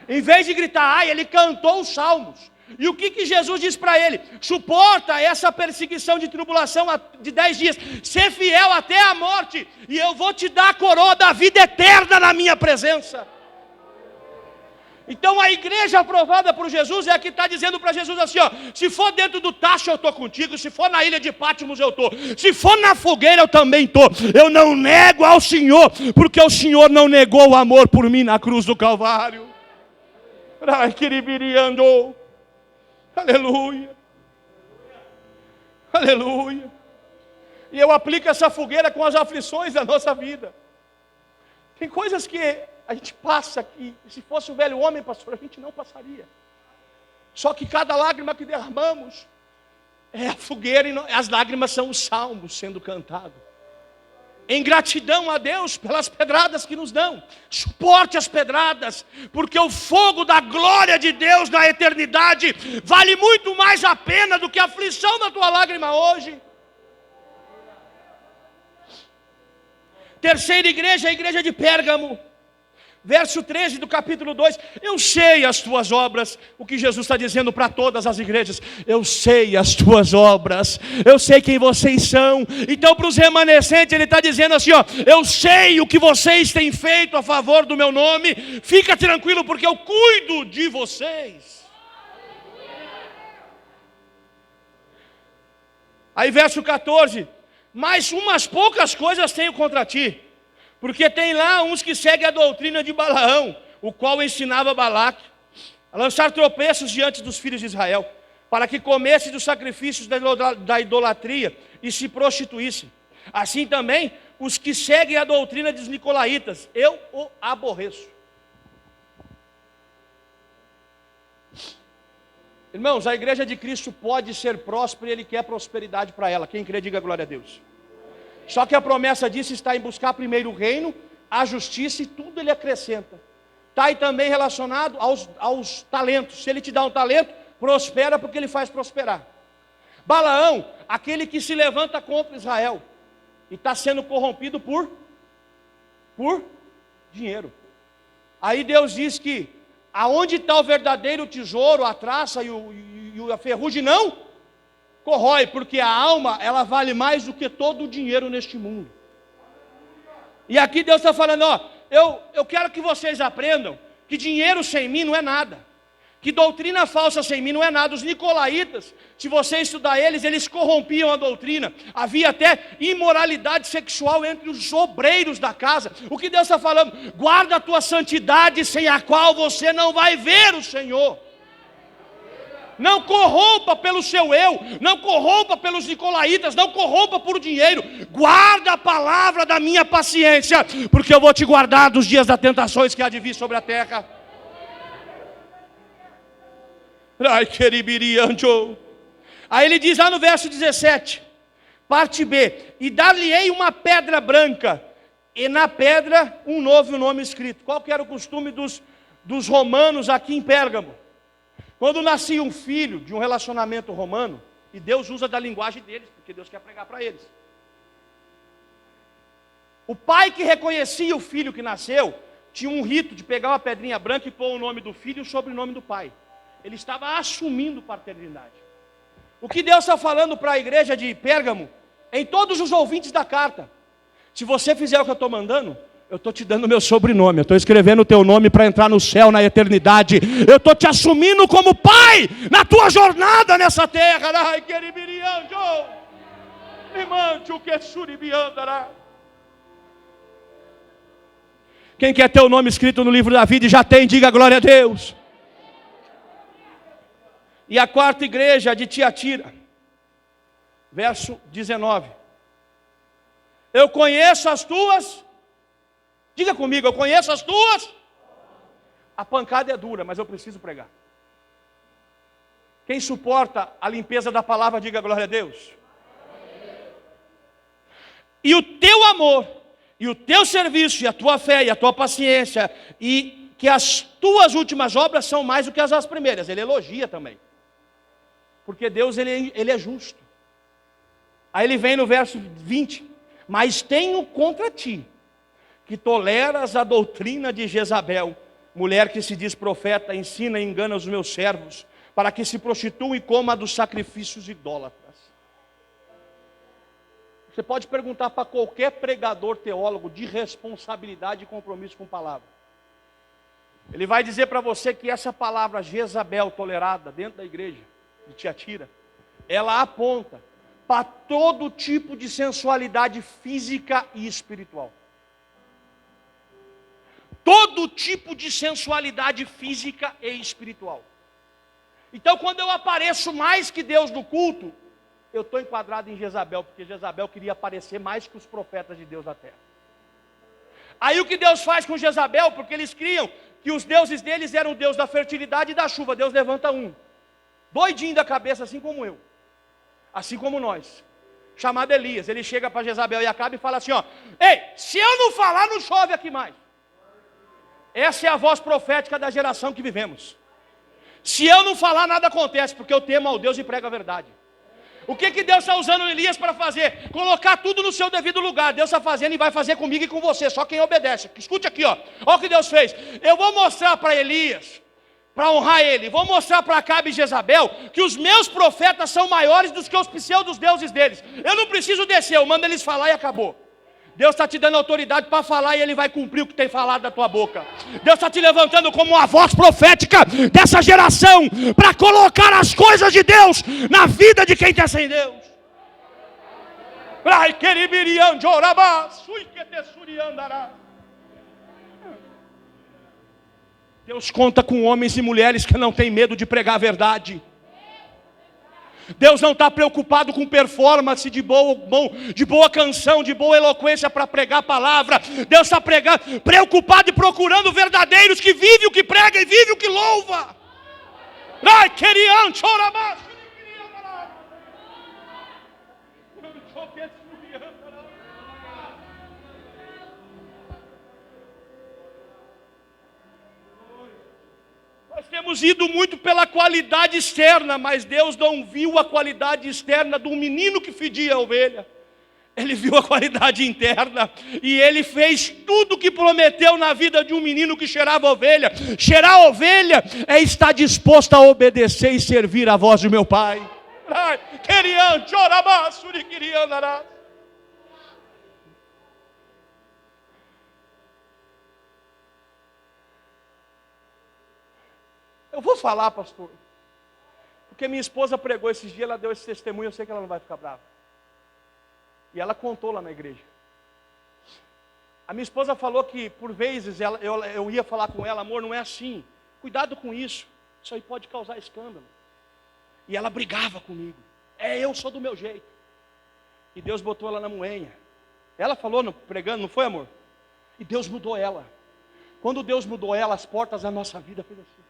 Em vez de gritar ai, ele cantou os salmos. E o que Jesus diz para ele? Suporta essa perseguição de tribulação de 10 dias. Ser fiel até a morte. E eu vou te dar a coroa da vida eterna na minha presença. Então a igreja aprovada por Jesus é a que está dizendo para Jesus assim, ó, se for dentro do tacho eu estou contigo, se for na ilha de Patmos eu estou, se for na fogueira eu também estou. Eu não nego ao Senhor, porque o Senhor não negou o amor por mim na cruz do Calvário. Ai, kiribiriando. Aleluia. Aleluia. E eu aplico essa fogueira com as aflições da nossa vida. Tem coisas que a gente passa que, se fosse o velho homem, pastor, a gente não passaria. Só que cada lágrima que derramamos é a fogueira, e as lágrimas são os salmos sendo cantados. Em gratidão a Deus pelas pedradas que nos dão. Suporte as pedradas, porque o fogo da glória de Deus na eternidade vale muito mais a pena do que a aflição da tua lágrima hoje. Terceira igreja, a igreja de Pérgamo. Verso 13 do capítulo 2, eu sei as tuas obras, o que Jesus está dizendo para todas as igrejas, eu sei as tuas obras, eu sei quem vocês são. Então para os remanescentes ele está dizendo assim, ó, eu sei o que vocês têm feito a favor do meu nome, fica tranquilo porque eu cuido de vocês. Aí verso 14, mas umas poucas coisas tenho contra ti, porque tem lá uns que seguem a doutrina de Balaão, o qual ensinava Balaque a lançar tropeços diante dos filhos de Israel, para que comessem dos sacrifícios da idolatria e se prostituíssem. Assim também os que seguem a doutrina dos nicolaítas, eu o aborreço. Irmãos, a igreja de Cristo pode ser próspera e Ele quer prosperidade para ela. Quem crê, diga glória a Deus. Só que a promessa disso está em buscar primeiro o reino a justiça, e tudo ele acrescenta. Está aí também relacionado aos talentos. Se ele te dá um talento, prospera porque ele faz prosperar. Balaão, aquele que se levanta contra Israel e está sendo corrompido por dinheiro. Aí Deus diz que aonde está o verdadeiro tesouro, a traça e a ferrugem não corrói, porque a alma, ela vale mais do que todo o dinheiro neste mundo. E aqui Deus está falando, ó, eu quero que vocês aprendam que dinheiro sem mim não é nada, que doutrina falsa sem mim não é nada. Os nicolaítas, se você estudar eles corrompiam a doutrina, havia até imoralidade sexual entre os obreiros da casa. O que Deus está falando? Guarda a tua santidade, sem a qual você não vai ver o Senhor. Não corrompa pelo seu eu, não corrompa pelos nicolaítas, não corrompa por dinheiro. Guarda a palavra da minha paciência, porque eu vou te guardar dos dias das tentações que há de vir sobre a terra. Ai, queribirianjo. Aí ele diz lá no verso 17, parte B: e dar-lhe-ei uma pedra branca, e na pedra um novo nome escrito. Qual que era o costume dos romanos aqui em Pérgamo? Quando nascia um filho de um relacionamento romano, e Deus usa da linguagem deles, porque Deus quer pregar para eles. O pai que reconhecia o filho que nasceu, tinha um rito de pegar uma pedrinha branca e pôr o nome do filho e o sobrenome do pai. Ele estava assumindo paternidade. O que Deus está falando para a igreja de Pérgamo, em todos os ouvintes da carta: se você fizer o que eu estou mandando, eu estou te dando o meu sobrenome, eu estou escrevendo o teu nome para entrar no céu, na eternidade. Eu estou te assumindo como pai na tua jornada nessa terra. Quem quer ter o nome escrito no livro da vida e já tem, diga glória a Deus. E a quarta igreja de Tiatira, verso 19: eu conheço as tuas, diga comigo, eu conheço as tuas. A pancada é dura, mas eu preciso pregar. Quem suporta a limpeza da palavra, diga glória a Deus. E o teu amor, e o teu serviço, e a tua fé, e a tua paciência, e que as tuas últimas obras são mais do que as primeiras. Ele elogia também, porque Deus ele é justo. Aí ele vem no verso 20: mas tenho contra ti que toleras a doutrina de Jezabel, mulher que se diz profeta, ensina e engana os meus servos, para que se prostituam e coma dos sacrifícios idólatras. Você pode perguntar para qualquer pregador teólogo de responsabilidade e compromisso com palavra. Ele vai dizer para você que essa palavra Jezabel, tolerada dentro da igreja de Tiatira, ela aponta para todo tipo de sensualidade física e espiritual. Todo tipo de sensualidade física e espiritual. Então, quando eu apareço mais que Deus no culto, eu estou enquadrado em Jezabel, porque Jezabel queria aparecer mais que os profetas de Deus na terra. Aí o que Deus faz com Jezabel? Porque eles criam que os deuses deles eram o Deus da fertilidade e da chuva. Deus levanta um, doidinho da cabeça, assim como eu, assim como nós, chamado Elias. Ele chega para Jezabel e Acabe e fala assim, ó: ei, se eu não falar, não chove aqui mais. Essa é a voz profética da geração que vivemos. Se eu não falar, nada acontece, porque eu temo ao Deus e prego a verdade. O que Deus está usando Elias para fazer? Colocar tudo no seu devido lugar. Deus está fazendo e vai fazer comigo e com você, só quem obedece. Escute aqui, ó. Olha o que Deus fez. Eu vou mostrar para Elias, para honrar ele, vou mostrar para Acabe e Jezabel que os meus profetas são maiores do que os pseudos deuses deles. Eu não preciso descer, eu mando eles falar e acabou. Deus está te dando autoridade para falar e Ele vai cumprir o que tem falado da tua boca. Deus está te levantando como uma voz profética dessa geração para colocar as coisas de Deus na vida de quem está sem Deus. Deus conta com homens e mulheres que não têm medo de pregar a verdade. Deus não está preocupado com performance de boa canção, de boa eloquência para pregar a palavra. Deus está preocupado e procurando verdadeiros que vivem o que prega e vivem o que louva. temos ido muito pela qualidade externa, mas Deus não viu a qualidade externa de um menino que fedia a ovelha. Ele viu a qualidade interna e Ele fez tudo o que prometeu na vida de um menino que cheirava a ovelha. Cheirar a ovelha é estar disposto a obedecer e servir a voz do meu Pai. Eu vou falar, pastor, porque minha esposa pregou esses dias, ela deu esse testemunho, eu sei que ela não vai ficar brava. E ela contou lá na igreja. A minha esposa falou que por vezes eu ia falar com ela, amor, não é assim. Cuidado com isso aí pode causar escândalo. E ela brigava comigo. Eu sou do meu jeito. E Deus botou ela na moenha. Ela falou pregando, não foi, amor? E Deus mudou ela. Quando Deus mudou ela, as portas da nossa vida fez assim.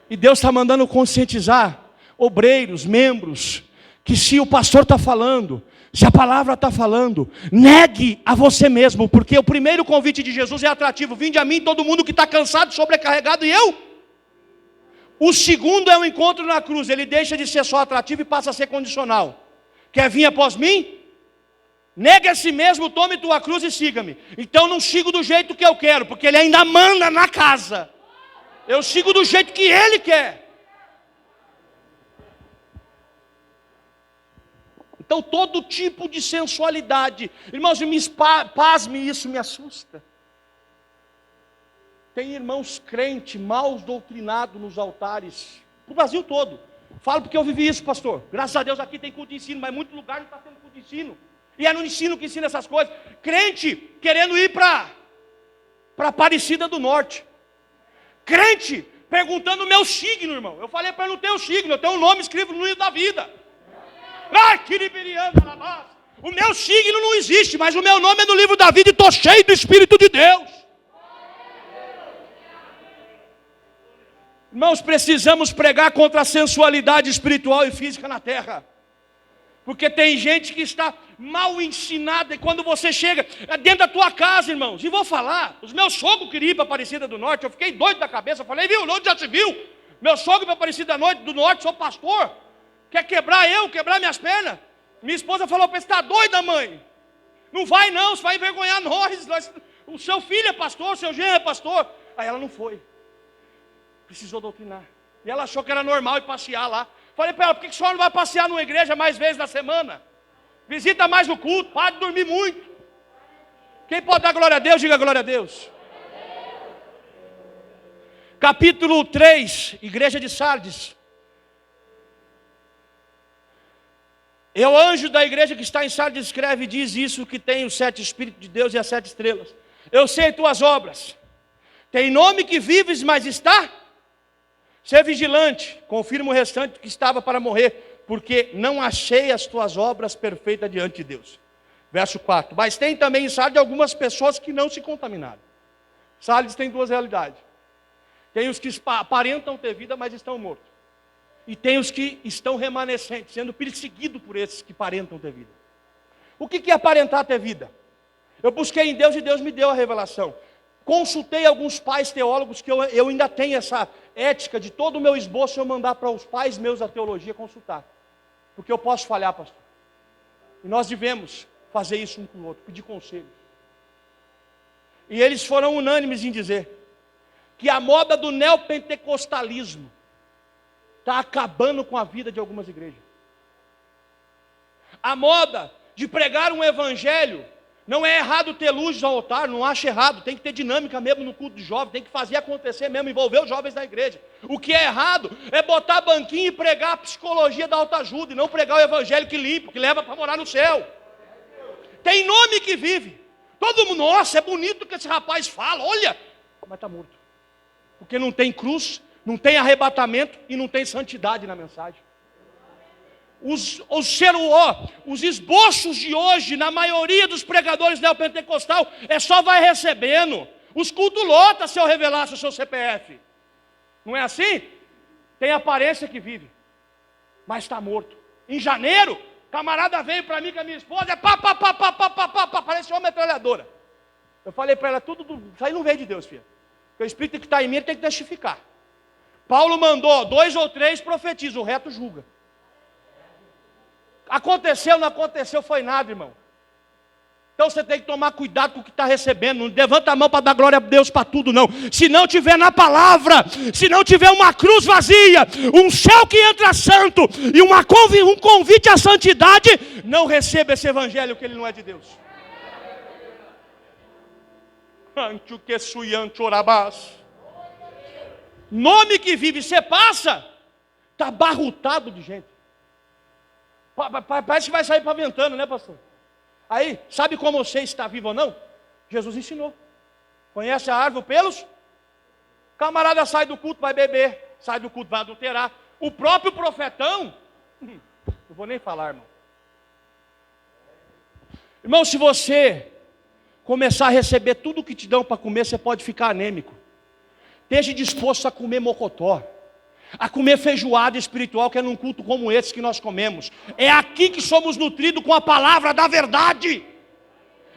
E Deus está mandando conscientizar obreiros, membros, que se o pastor está falando, se a palavra está falando, negue a você mesmo, porque o primeiro convite de Jesus é atrativo: vinde a mim todo mundo que está cansado, sobrecarregado, e eu. O segundo é o encontro na cruz, ele deixa de ser só atrativo e passa a ser condicional. Quer vir após mim? Negue a si mesmo, tome tua cruz e siga-me. Então não sigo do jeito que eu quero, porque ele ainda manda na casa. Eu sigo do jeito que ele quer. Então todo tipo de sensualidade, irmãos, pasme, isso me assusta. Tem irmãos crentes, mal doutrinados nos altares, no Brasil todo. Falo porque eu vivi isso, pastor. Graças a Deus aqui tem culto de ensino, mas em muito lugar não está tendo culto de ensino. E é no ensino que ensina essas coisas. Crente querendo ir para Aparecida do Norte. Crente perguntando o meu signo, irmão. Eu falei para ele: não ter o signo, eu tenho um nome escrito no livro da vida. O meu signo não existe, mas o meu nome é no livro da vida e estou cheio do Espírito de Deus. Irmãos, precisamos pregar contra a sensualidade espiritual e física na terra. Porque tem gente que está mal ensinada. E quando você chega dentro da tua casa, irmãos, e vou falar, os meus sogros queriam ir para Aparecida do Norte. Eu fiquei doido da cabeça. Eu falei: viu, onde já se viu? Meu sogro para Aparecida do Norte, sou pastor. Quer quebrar minhas pernas? Minha esposa falou para ele: está doida, mãe? Não vai não, você vai envergonhar nós. O seu filho é pastor, o seu genro é pastor. Aí ela não foi. Precisou doutrinar. E ela achou que era normal ir passear lá. Falei para ela: por que a senhora não vai passear numa igreja mais vezes na semana? Visita mais no culto, para de dormir muito. Quem pode dar glória a Deus, diga glória a Deus. Capítulo 3, igreja de Sardes. E o anjo da igreja que está em Sardes escreve e diz isso: que tem os 7 Espíritos de Deus e as 7 estrelas. Eu sei tuas obras. Tem nome que vives, mas está. Ser vigilante, confirma o restante que estava para morrer, porque não achei as tuas obras perfeitas diante de Deus. Verso 4. Mas tem também em Sardes algumas pessoas que não se contaminaram. Sardes tem 2 realidades. Tem os que aparentam ter vida, mas estão mortos. E tem os que estão remanescentes, sendo perseguidos por esses que aparentam ter vida. O que é aparentar ter vida? Eu busquei em Deus e Deus me deu a revelação. Consultei alguns pais teólogos, que eu ainda tenho essa ética de todo o meu esboço eu mandar para os pais meus da teologia consultar. Porque eu posso falhar, pastor. E nós devemos fazer isso um com o outro, pedir conselho. E eles foram unânimes em dizer que a moda do neopentecostalismo está acabando com a vida de algumas igrejas. A moda de pregar um evangelho, não é errado ter luz ao altar, não acho errado, tem que ter dinâmica mesmo no culto de jovens, tem que fazer acontecer mesmo, envolver os jovens da igreja. O que é errado é botar banquinho e pregar a psicologia da autoajuda, e não pregar o evangelho que limpa, que leva para morar no céu. Tem nome que vive. Todo mundo: nossa, é bonito o que esse rapaz fala, olha, mas está morto. Porque não tem cruz, não tem arrebatamento e não tem santidade na mensagem. Os esboços de hoje, na maioria dos pregadores neopentecostal, só vai recebendo. Os cultos lotam se eu revelasse o seu CPF. Não é assim? Tem aparência que vive, mas está morto. Em janeiro, camarada veio para mim com a minha esposa, parece uma metralhadora. Eu falei para ela: isso aí não veio de Deus, filha. Porque o Espírito que está em mim ele tem que testificar. Paulo mandou 2 ou 3 profetizam, o resto julga. Aconteceu, não aconteceu, foi nada, irmão. Então você tem que tomar cuidado com o que está recebendo. Não levanta a mão para dar glória a Deus para tudo, não. Se não tiver na palavra, se não tiver uma cruz vazia, um céu que entra santo e um convite à santidade, não receba esse evangelho que ele não é de Deus. Nome que vive, você passa, está abarrotado de gente. Parece que vai sair paventando, né, pastor? Aí, sabe como você está vivo ou não? Jesus ensinou. Conhece a árvore pelos? Camarada sai do culto, vai beber. Sai do culto, vai adulterar. O próprio profetão, não vou nem falar, irmão. Irmão, se você começar a receber tudo o que te dão para comer, você pode ficar anêmico. Esteja disposto a comer mocotó, a comer feijoada espiritual, que é num culto como esse que nós comemos. É aqui que somos nutridos com a palavra da verdade.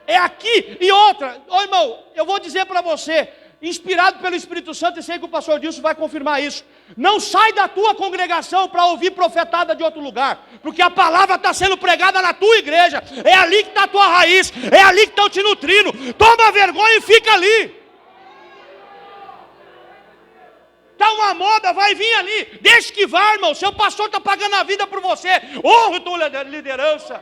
É aqui. E outra, irmão, eu vou dizer para você, inspirado pelo Espírito Santo, e sei que o pastor Dilson vai confirmar isso. Não sai da tua congregação para ouvir profetada de outro lugar, porque a palavra está sendo pregada na tua igreja. É ali que está a tua raiz, é ali que estão te nutrindo. Toma vergonha e fica ali. Está uma moda, vai vir ali. Deixa que vá, irmão. Seu pastor está pagando a vida por você. Honra tua liderança.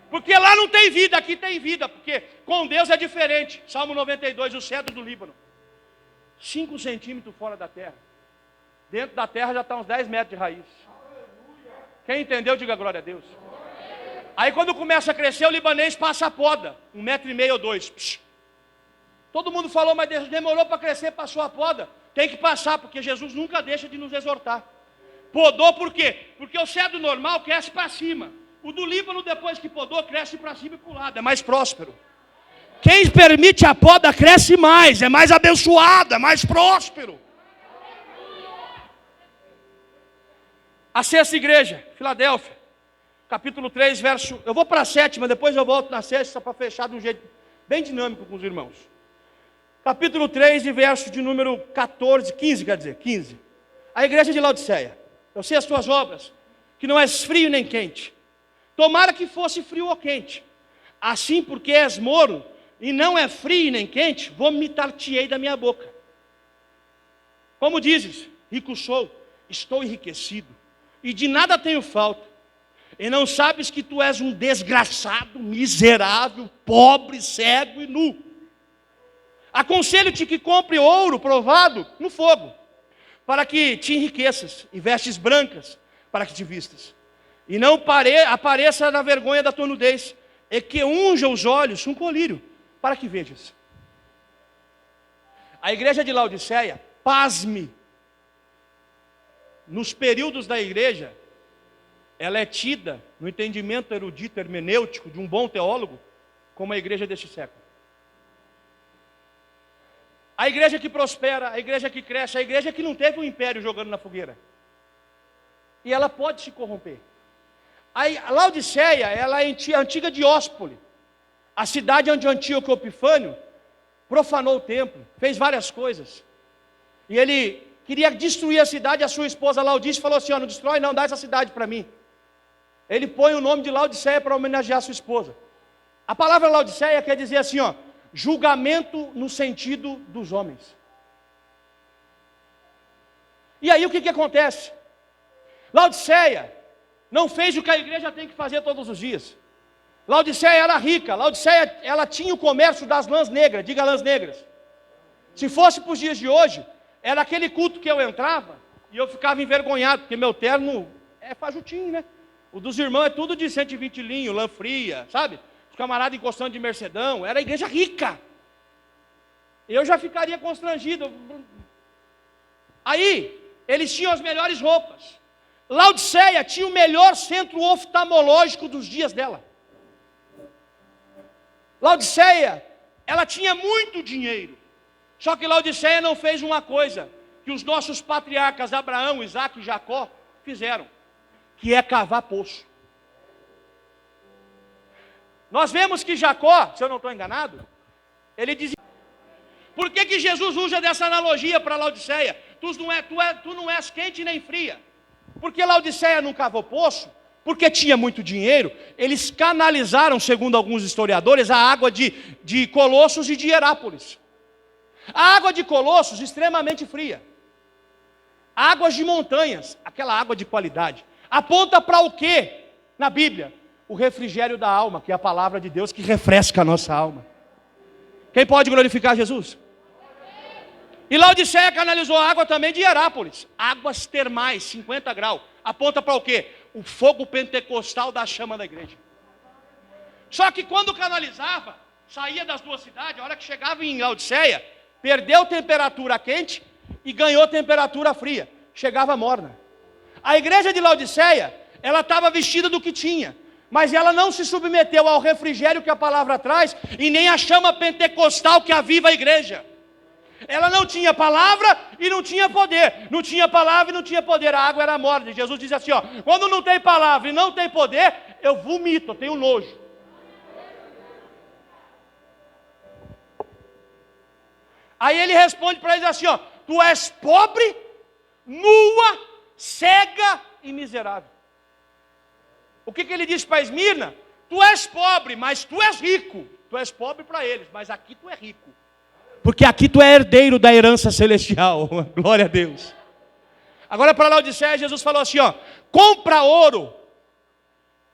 Porque lá não tem vida, aqui tem vida. Porque com Deus é diferente. Salmo 92, o cedro do Líbano. 5 centímetros fora da terra. Dentro da terra já está uns 10 metros de raiz. Quem entendeu, diga glória a Deus. Aí quando começa a crescer, o libanês passa a poda. 1,5 metro ou 2. Psh. Todo mundo falou, mas demorou para crescer, passou a poda. Tem que passar, porque Jesus nunca deixa de nos exortar. Podou por quê? Porque o cedro normal cresce para cima. O do Líbano, depois que podou, cresce para cima e para o lado. É mais próspero. Quem permite a poda cresce mais, é mais abençoado, é mais próspero. A 6ª igreja, Filadélfia. Capítulo 3, verso... Eu vou para a 7ª, depois eu volto na 6ª, só para fechar de um jeito bem dinâmico com os irmãos. Capítulo 3, e verso de número 15. A igreja de Laodiceia. Eu sei as tuas obras, que não és frio nem quente. Tomara que fosse frio ou quente. Assim, porque és morno, e não é frio nem quente, vomitar-te-ei da minha boca. Como dizes, rico sou, estou enriquecido, e de nada tenho falta. E não sabes que tu és um desgraçado, miserável, pobre, cego e nu. Aconselho-te que compre ouro provado no fogo, para que te enriqueças, e vestes brancas, para que te vistas. E não apareça na vergonha da tua nudez, e que unja os olhos com colírio, para que vejas. A igreja de Laodiceia, pasme, nos períodos da igreja, ela é tida, no entendimento erudito, hermenêutico, de um bom teólogo, como a igreja deste século. A igreja que prospera, a igreja que cresce, a igreja que não teve um império jogando na fogueira. E ela pode se corromper. A Laodiceia, ela é a antiga Dióspole. A cidade onde Antíoco Epifânio profanou o templo, fez várias coisas. E ele queria destruir a cidade, a sua esposa Laodice falou assim, não destrói não, dá essa cidade para mim. Ele põe o nome de Laodiceia para homenagear a sua esposa. A palavra Laodiceia quer dizer assim, julgamento no sentido dos homens. E aí o que acontece? Laodiceia não fez o que a igreja tem que fazer todos os dias. Laodiceia era rica, Laodiceia ela tinha o comércio das lãs negras, diga lãs negras. Se fosse para os dias de hoje, era aquele culto que eu entrava e eu ficava envergonhado, porque meu terno é fajutinho, né? O dos irmãos é tudo de 120 linho, lã fria, sabe? Os camaradas encostando de Mercedão, era a igreja rica. Eu já ficaria constrangido. Aí, eles tinham as melhores roupas. Laodiceia tinha o melhor centro oftalmológico dos dias dela. Laodiceia, ela tinha muito dinheiro. Só que Laodiceia não fez uma coisa que os nossos patriarcas Abraão, Isaac e Jacó fizeram, que é cavar poço. Nós vemos que Jacó, se eu não estou enganado, ele dizia, Por que Jesus usa dessa analogia para Laodiceia? Tu não és quente nem fria. Porque Laodiceia não cavou poço, porque tinha muito dinheiro. Eles canalizaram, segundo alguns historiadores, a água de Colossos e de Hierápolis. A água de Colossos, extremamente fria. Águas de montanhas, aquela água de qualidade. Aponta para o quê na Bíblia? O refrigério da alma, que é a palavra de Deus que refresca a nossa alma. Quem pode glorificar Jesus? E Laodiceia canalizou a água também de Hierápolis. Águas termais, 50 graus. Aponta para o quê? O fogo pentecostal da chama da igreja. Só que quando canalizava, saía das duas cidades, a hora que chegava em Laodiceia, perdeu temperatura quente e ganhou temperatura fria. Chegava morna. A igreja de Laodiceia, ela estava vestida do que tinha, mas ela não se submeteu ao refrigério que a palavra traz e nem à chama pentecostal que aviva a igreja. Ela não tinha palavra e não tinha poder. Não tinha palavra e não tinha poder. A água era morna. Jesus diz assim, ó: quando não tem palavra e não tem poder, eu vomito, eu tenho nojo. Aí ele responde para eles assim, ó: tu és pobre, nua, cega e miserável. O que ele diz para Esmirna? Tu és pobre, mas tu és rico. Tu és pobre para eles, mas aqui tu é rico. Porque aqui tu é herdeiro da herança celestial. Glória a Deus. Agora para Laodiceia, Jesus falou assim, ó: compra ouro. O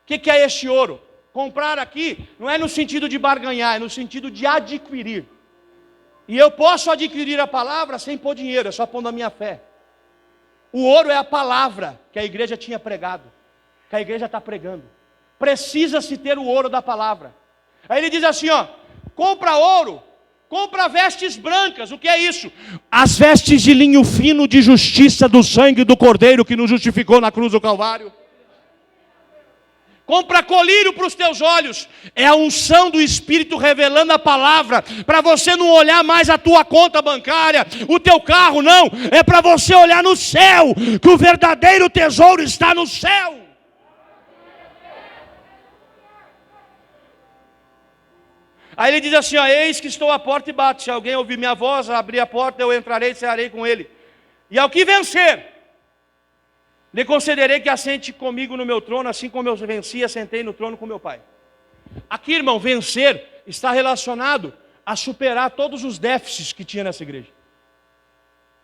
que é este ouro? Comprar aqui não é no sentido de barganhar, é no sentido de adquirir. E eu posso adquirir a palavra sem pôr dinheiro, é só pondo a minha fé. O ouro é a palavra que a igreja tinha pregado, que a igreja está pregando. Precisa-se ter o ouro da palavra. Aí ele diz assim, ó: compra ouro, compra vestes brancas. O que é isso? As vestes de linho fino de justiça do sangue do Cordeiro que nos justificou na cruz do Calvário. Compra colírio para os teus olhos. É a unção do Espírito revelando a palavra, para você não olhar mais a tua conta bancária, o teu carro, não. É para você olhar no céu, que o verdadeiro tesouro está no céu. Aí ele diz assim, ó: eis que estou à porta e bato. Se alguém ouvir minha voz, abrir a porta, eu entrarei e cearei com ele. E ao que vencer, lhe concederei que assente comigo no meu trono, assim como eu venci e assentei no trono com meu Pai. Aqui, irmão, vencer está relacionado a superar todos os déficits que tinha nessa igreja.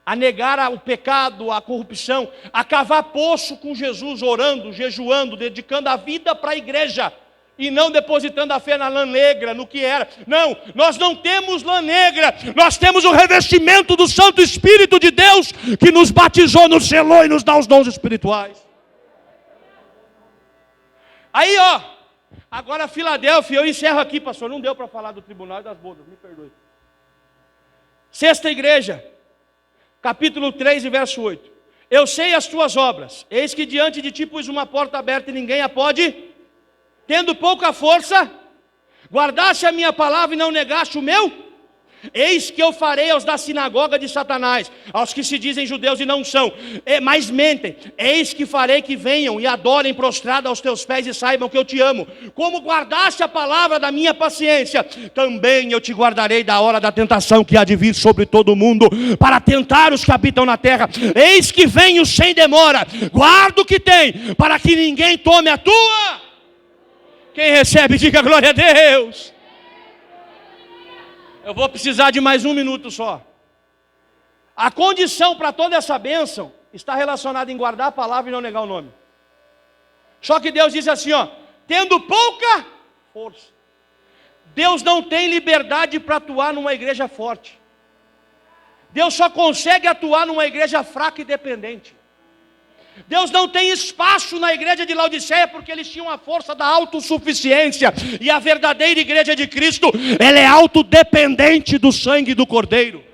A negar o pecado, a corrupção, a cavar poço com Jesus, orando, jejuando, dedicando a vida para a igreja. E não depositando a fé na lã negra, no que era. Não, nós não temos lã negra. Nós temos o revestimento do Santo Espírito de Deus, que nos batizou, nos selou e nos dá os dons espirituais. Aí, ó, agora Filadélfia, eu encerro aqui, pastor. Não deu para falar do tribunal e das bodas, me perdoe. Sexta igreja, capítulo 3 e verso 8. Eu sei as tuas obras. Eis que diante de ti pus uma porta aberta e ninguém a pode... Tendo pouca força, guardaste a minha palavra e não negaste o meu? Eis que eu farei aos da sinagoga de Satanás, aos que se dizem judeus e não são, mas mentem. Eis que farei que venham e adorem prostrado aos teus pés e saibam que eu te amo. Como guardaste a palavra da minha paciência, também eu te guardarei da hora da tentação que há de vir sobre todo o mundo, para tentar os que habitam na terra. Eis que venho sem demora, guarda o que tem, para que ninguém tome a tua. Quem recebe, diga glória a Deus. Eu vou precisar de mais um minuto só. A condição para toda essa bênção está relacionada em guardar a palavra e não negar o nome. Só que Deus diz assim, ó: tendo pouca força. Deus não tem liberdade para atuar numa igreja forte. Deus só consegue atuar numa igreja fraca e dependente. Deus não tem espaço na igreja de Laodiceia, porque eles tinham a força da autossuficiência. E a verdadeira igreja de Cristo, ela é autodependente do sangue do Cordeiro.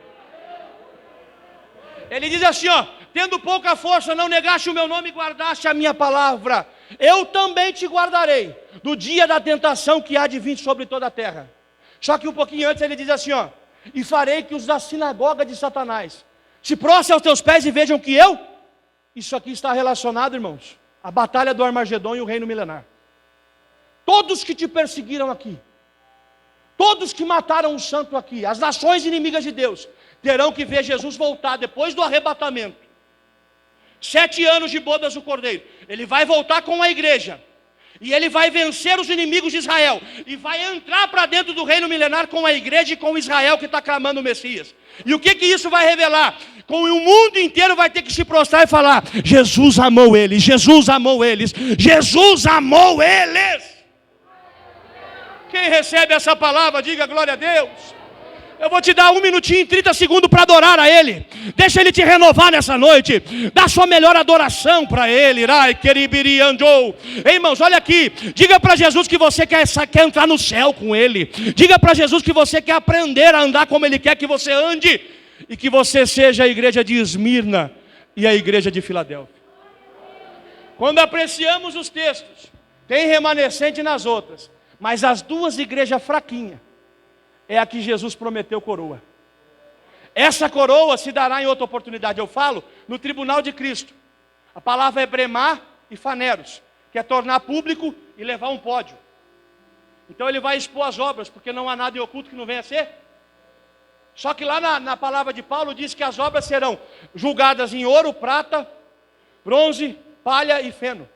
Ele diz assim, ó: tendo pouca força, não negaste o meu nome e guardaste a minha palavra. Eu também te guardarei do dia da tentação que há de vir sobre toda a terra. Só que um pouquinho antes ele diz assim, ó: e farei que os da sinagoga de Satanás se prostrem aos teus pés e vejam que eu... Isso aqui está relacionado, irmãos, à batalha do Armagedon e o reino milenar. Todos que te perseguiram aqui, Todos que mataram um santo aqui, as nações inimigas de Deus, terão que ver Jesus voltar depois do arrebatamento. 7 anos de bodas do Cordeiro. Ele vai voltar com a igreja. E ele vai vencer os inimigos de Israel. E vai entrar para dentro do reino milenar com a igreja e com Israel que está clamando o Messias. E o que isso vai revelar? Com o mundo inteiro vai ter que se prostrar e falar: Jesus amou eles, Jesus amou eles, Jesus amou eles. Quem recebe essa palavra, diga glória a Deus. Eu vou te dar 1 minutinho e 30 segundos para adorar a Ele. Deixa Ele te renovar nessa noite. Dá sua melhor adoração para Ele. Ei, irmãos, olha aqui. Diga para Jesus que você quer entrar no céu com Ele. Diga para Jesus que você quer aprender a andar como Ele quer que você ande. E que você seja a igreja de Esmirna e a igreja de Filadélfia. Quando apreciamos os textos, tem remanescente nas outras. Mas as 2 igrejas fraquinhas é a que Jesus prometeu coroa. Essa coroa se dará em outra oportunidade. Eu falo no tribunal de Cristo. A palavra é bremar e faneros, que é tornar público e levar um pódio. Então ele vai expor as obras, porque não há nada em oculto que não venha a ser. Só que lá na palavra de Paulo diz que as obras serão julgadas em ouro, prata, bronze, palha e feno.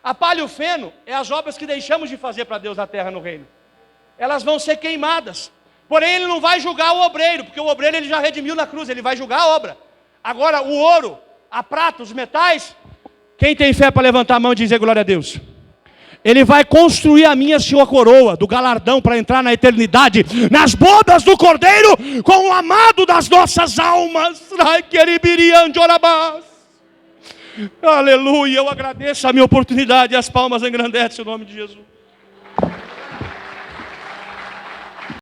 A palha e o feno é as obras que deixamos de fazer para Deus na terra, no reino. Elas vão ser queimadas. Porém ele não vai julgar o obreiro, porque o obreiro ele já redimiu na cruz, ele vai julgar a obra. Agora o ouro, a prata, os metais, quem tem fé para levantar a mão e dizer glória a Deus? Ele vai construir a minha sua coroa do galardão para entrar na eternidade, nas bodas do Cordeiro, com o amado das nossas almas. Aleluia, eu agradeço a minha oportunidade, as palmas engrandecem o nome de Jesus.